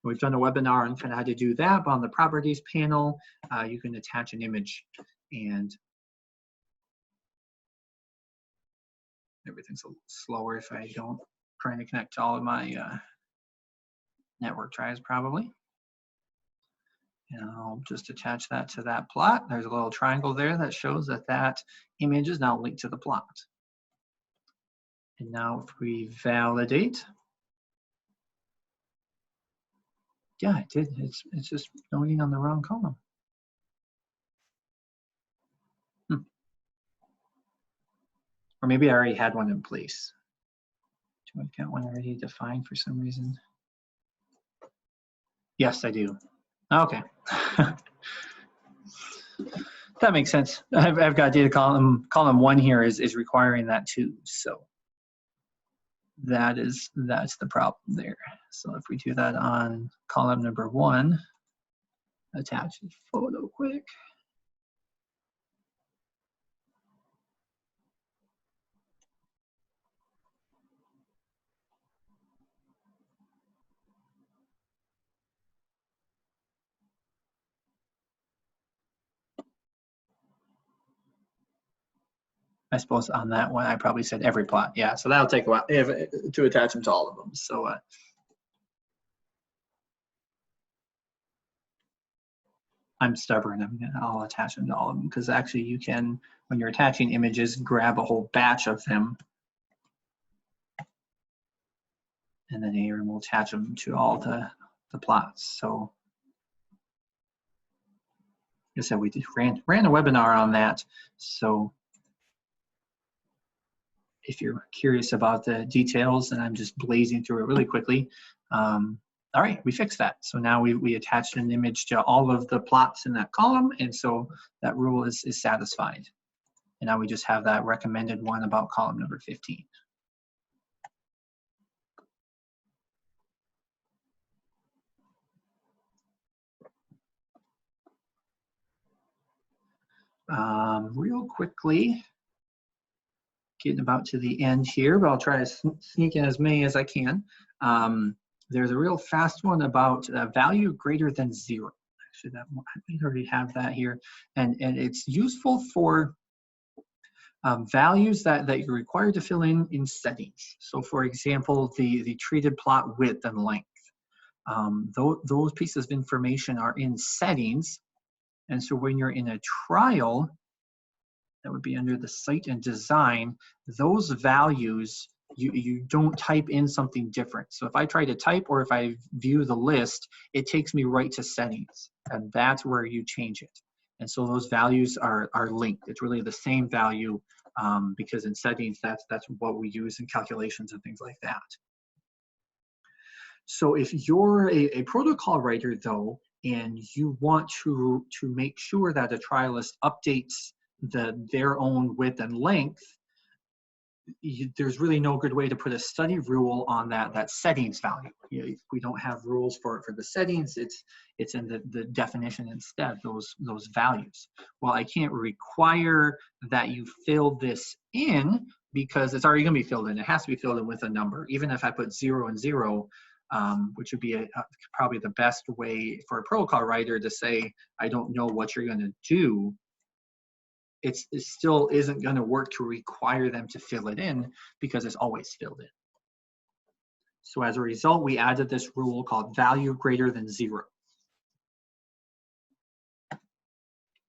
We've done a webinar on kind of how to do that, but on the properties panel, you can attach an image and everything's a little slower if I don't trying to connect to all of my network tries probably. And I'll just attach that to that plot. There's a little triangle there that shows that that image is now linked to the plot. And now if we validate, yeah, it did. It's just noting on the wrong column. Or maybe I already had one in place. Do I got one already defined for some reason? Yes, I do. Okay. That makes sense. I've got data column 1 here is requiring that too. So that's the problem there. So if we do that on column number 1, attach the photo quick. I suppose on that one, I probably said every plot. Yeah, so that'll take a while to attach them to all of them. So I'm stubborn. I'll attach them to all of them because actually you can, when you're attaching images, grab a whole batch of them. And then Aaron will attach them to all the plots. So like I said, we ran a webinar on that. So if you're curious about the details, and I'm just blazing through it really quickly. All right, we fixed that. So now we attached an image to all of the plots in that column, and so that rule is satisfied. And now we just have that recommended one about column number 15. Real quickly, getting about to the end here, but I'll try to sneak in as many as I can. There's a real fast one about value greater than 0. Actually, that one, I think I already have that here. And it's useful for values that you're required to fill in settings. So for example, the treated plot width and length. Those pieces of information are in settings. And so when you're in a trial, that would be under the site and design, those values, you don't type in something different. So if I try to type or if I view the list, it takes me right to settings, and that's where you change it. And so those values are linked. It's really the same value because in settings, that's what we use in calculations and things like that. So if you're a protocol writer though, and you want to make sure that a trialist updates their own width and length, there's really no good way to put a study rule on that settings value. We don't have rules for the settings. It's in the definition instead, those values. Well, I can't require that you fill this in because it's already going to be filled in. It has to be filled in with a number. Even if I put 0 and 0, which would be probably the best way for a protocol writer to say, I don't know what you're going to do. It still isn't going to work to require them to fill it in because it's always filled in. So as a result, we added this rule called value greater than 0.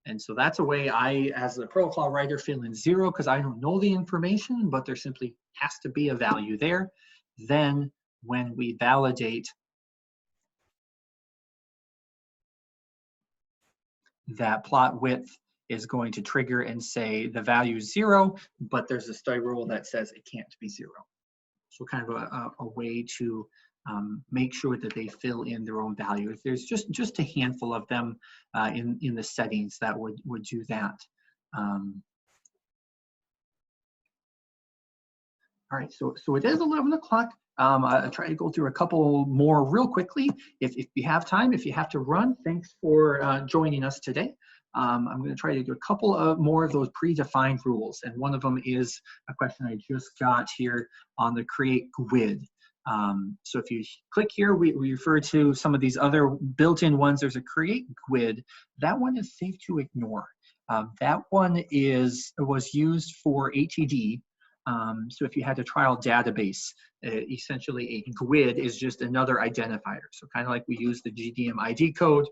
And so that's a way I, as a protocol writer, fill in 0 because I don't know the information, but there simply has to be a value there. Then when we validate that plot width is going to trigger and say the value is 0, but there's a study rule that says it can't be 0. So kind of a way to make sure that they fill in their own value. If there's just a handful of them in the settings that would do that. All right, so it is 11 o'clock. I'll try to go through a couple more real quickly. If you have time, if you have to run, thanks for joining us today. I'm going to try to do a couple of more of those predefined rules. And one of them is a question I just got here on the create GUID. So if you click here, we refer to some of these other built-in ones. There's a create GUID. That one is safe to ignore. That one was used for ATD. So if you had a trial database, essentially a GUID is just another identifier. So kind of like we use the GDM ID code,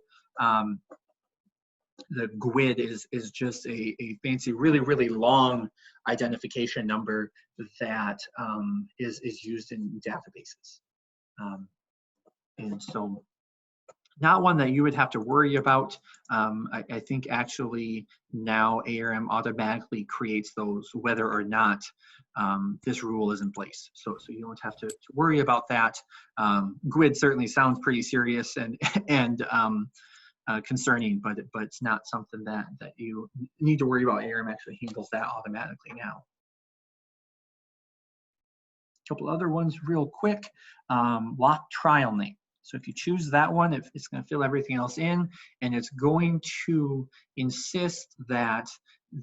the GUID is just a fancy, really, really long identification number that is used in databases. And so not one that you would have to worry about. I think actually now ARM automatically creates those whether or not this rule is in place. So you don't have to worry about that. GUID certainly sounds pretty serious and concerning, but it's not something that you need to worry about. ARM actually handles that automatically now. A couple other ones real quick. Lock trial name. So if you choose that one, it's going to fill everything else in, and it's going to insist that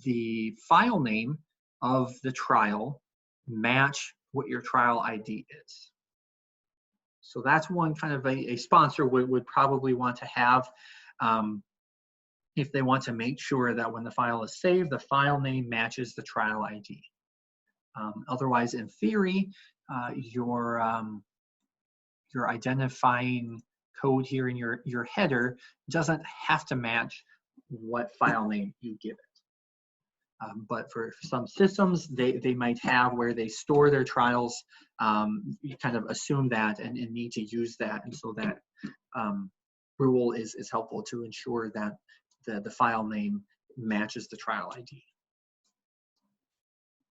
the file name of the trial match what your trial ID is. So that's one kind of a sponsor would probably want to have if they want to make sure that when the file is saved, the file name matches the trial ID. Otherwise, in theory, your identifying code here in your header doesn't have to match what file name you give it. But for some systems, they might have where they store their trials. You kind of assume that and need to use that, and so that rule is helpful to ensure that the file name matches the trial ID.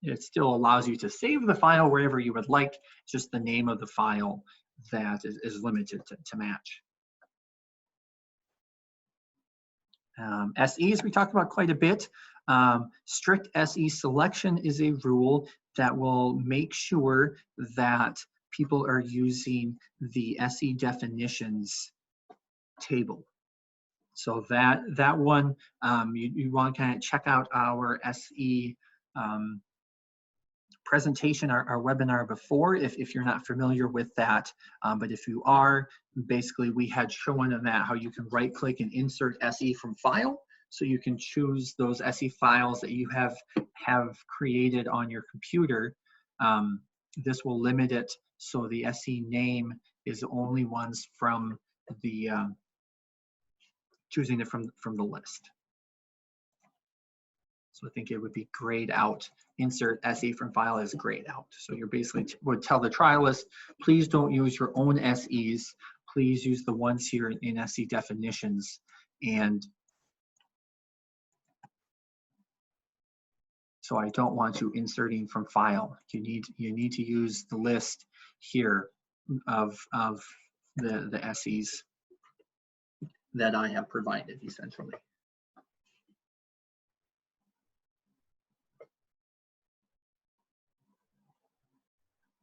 It still allows you to save the file wherever you would like. It's just the name of the file that is limited to match. SEs we talked about quite a bit. Strict SE selection is a rule that will make sure that people are using the SE definitions table. So that one, you want to kind of check out our SE presentation, our webinar before, if you're not familiar with that. But if you are, basically we had shown on that how you can right click and insert SE from file. So you can choose those SE files that you have created on your computer. This will limit it so the SE name is only ones from the choosing it from the list. So I think it would be grayed out. Insert SE from file as grayed out. So you're basically would tell the trialist, please don't use your own SEs. Please use the ones here in SE definitions. And so I don't want you inserting from file. You need to use the list here of the SEs that I have provided essentially.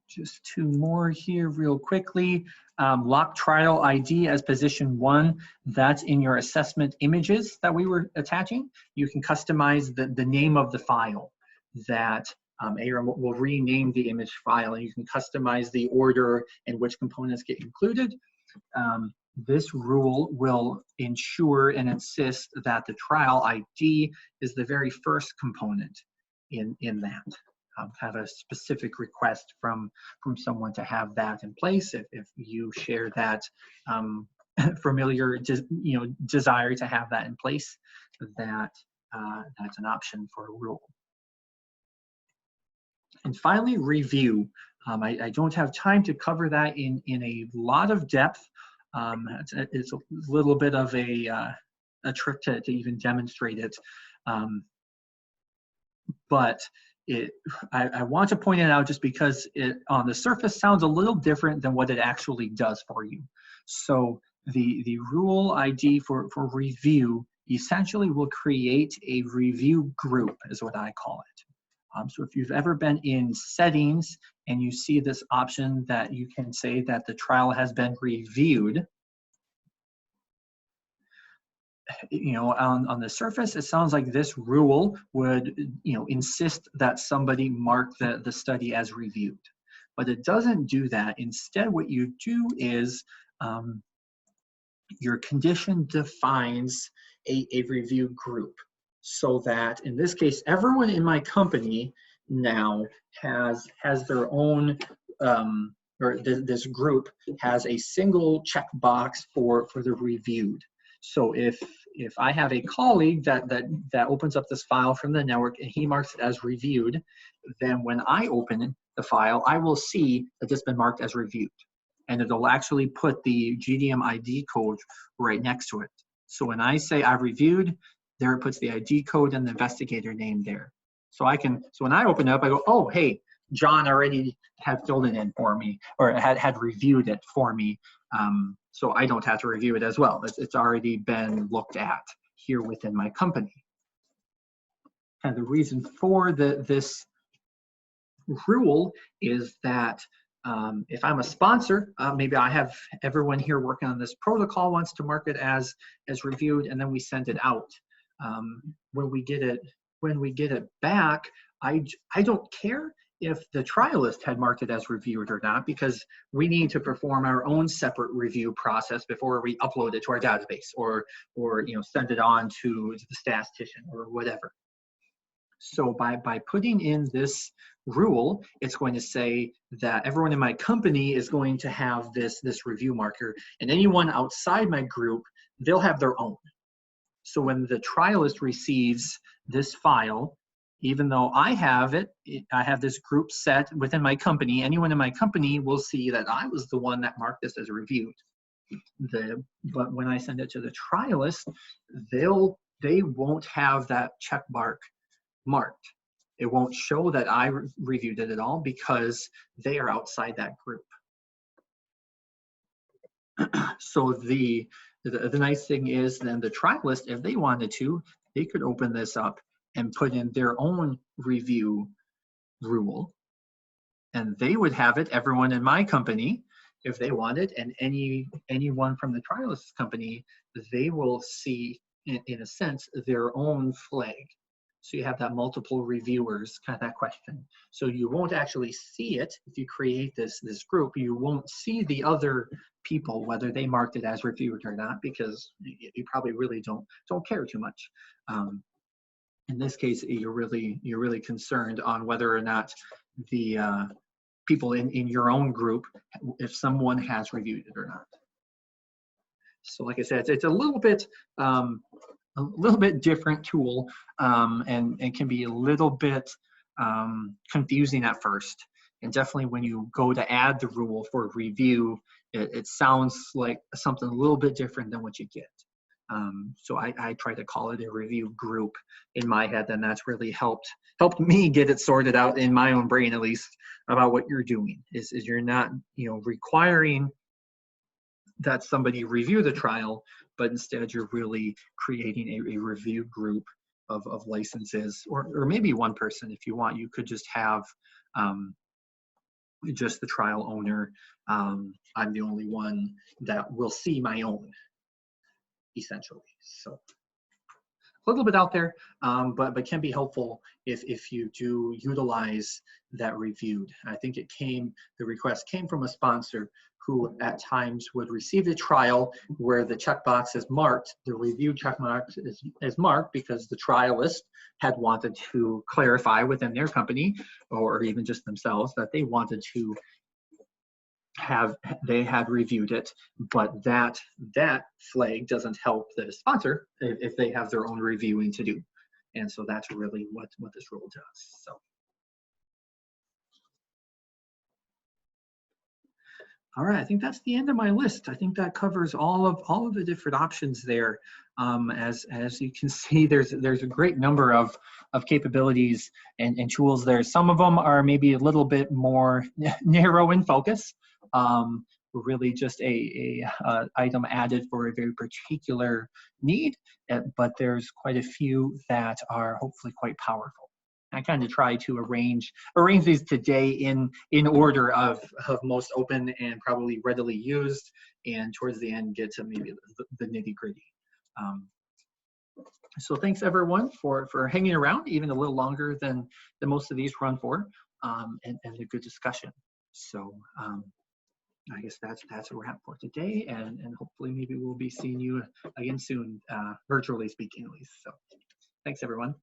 Just two more here real quickly. Lock trial ID as position 1. That's in your assessment images that we were attaching. You can customize the name of the file that ARM will rename the image file, and you can customize the order and which components get included. This rule will ensure and insist that the trial ID is the very first component in that. Have a specific request from someone to have that in place. If you share that familiar desire to have that in place, that's an option for a rule. And finally, review. I don't have time to cover that in a lot of depth. It's a little bit of a trick to even demonstrate it. But I want to point it out just because it on the surface sounds a little different than what it actually does for you. So the rule ID for review essentially will create a review group, is what I call it. So if you've ever been in settings and you see this option that you can say that the trial has been reviewed, on the surface, it sounds like this rule would, insist that somebody mark the study as reviewed. but it doesn't do that. Instead, what you do is your condition defines a review group, so that in this case, everyone in my company now has their own, or this group has a single checkbox for the reviewed. So if I have a colleague that opens up this file from the network and he marks it as reviewed, then when I open the file, I will see that it's been marked as reviewed. And it'll actually put the GDM ID code right next to it. So when I say I've reviewed, there it puts the ID code and the investigator name there. So when I open it up, I go, oh, hey, John already had filled it in for me, or had reviewed it for me. So I don't have to review it as well. It's already been looked at here within my company. And the reason for this rule is that if I'm a sponsor, maybe I have everyone here working on this protocol wants to mark it as reviewed, and then we send it out. When we get it back, I don't care if the trialist had marked it as reviewed or not, because we need to perform our own separate review process before we upload it to our database, or send it on to the statistician or whatever. So by putting in this rule, it's going to say that everyone in my company is going to have this review marker, and anyone outside my group, they'll have their own. So when the trialist receives this file, even though I have I have this group set within my company, anyone in my company will see that I was the one that marked this as reviewed. But when I send it to the trialist, they won't have that check mark marked. It won't show that I reviewed it at all, because they are outside that group. So the nice thing is, then the trialist, if they wanted to, they could open this up and put in their own review rule, and they would have it, everyone in my company, if they wanted, and anyone from the trialist company, they will see, in a sense, their own flag. So you have that multiple reviewers, kind of that question. So you won't actually see it if you create this group. You won't see the other people, whether they marked it as reviewed or not, because you probably really don't care too much. In this case, you're really concerned on whether or not the people in your own group, if someone has reviewed it or not. So like I said, it's a little bit different tool, and can be a little bit confusing at first. And definitely when you go to add the rule for review, it sounds like something a little bit different than what you get. So I try to call it a review group in my head, and that's really helped me get it sorted out in my own brain, at least, about what you're doing. Is you're not requiring that somebody review the trial, but instead you're really creating a review group of licenses, or maybe one person if you want. You could just have just the trial owner. I'm the only one that will see my own, essentially. So a little bit out there, but can be helpful if you do utilize that reviewed. I think the request came from a sponsor who at times would receive a trial where the checkbox is marked, the review checkbox is marked, because the trialist had wanted to clarify within their company, or even just themselves, that they wanted to they had reviewed it, but that flag doesn't help the sponsor if they have their own reviewing to do. And so that's really what this rule does. So. All right, I think that's the end of my list. I think that covers all of the different options there. As you can see, there's a great number of capabilities and tools there. Some of them are maybe a little bit more narrow in focus, really just a item added for a very particular need, but there's quite a few that are hopefully quite powerful. I kind of try to arrange these today in order of most open and probably readily used, and towards the end get to maybe the nitty gritty. So thanks everyone for hanging around even a little longer than most of these run for, and a good discussion. So I guess that's a wrap for today, and hopefully maybe we'll be seeing you again soon, virtually speaking at least. So thanks everyone.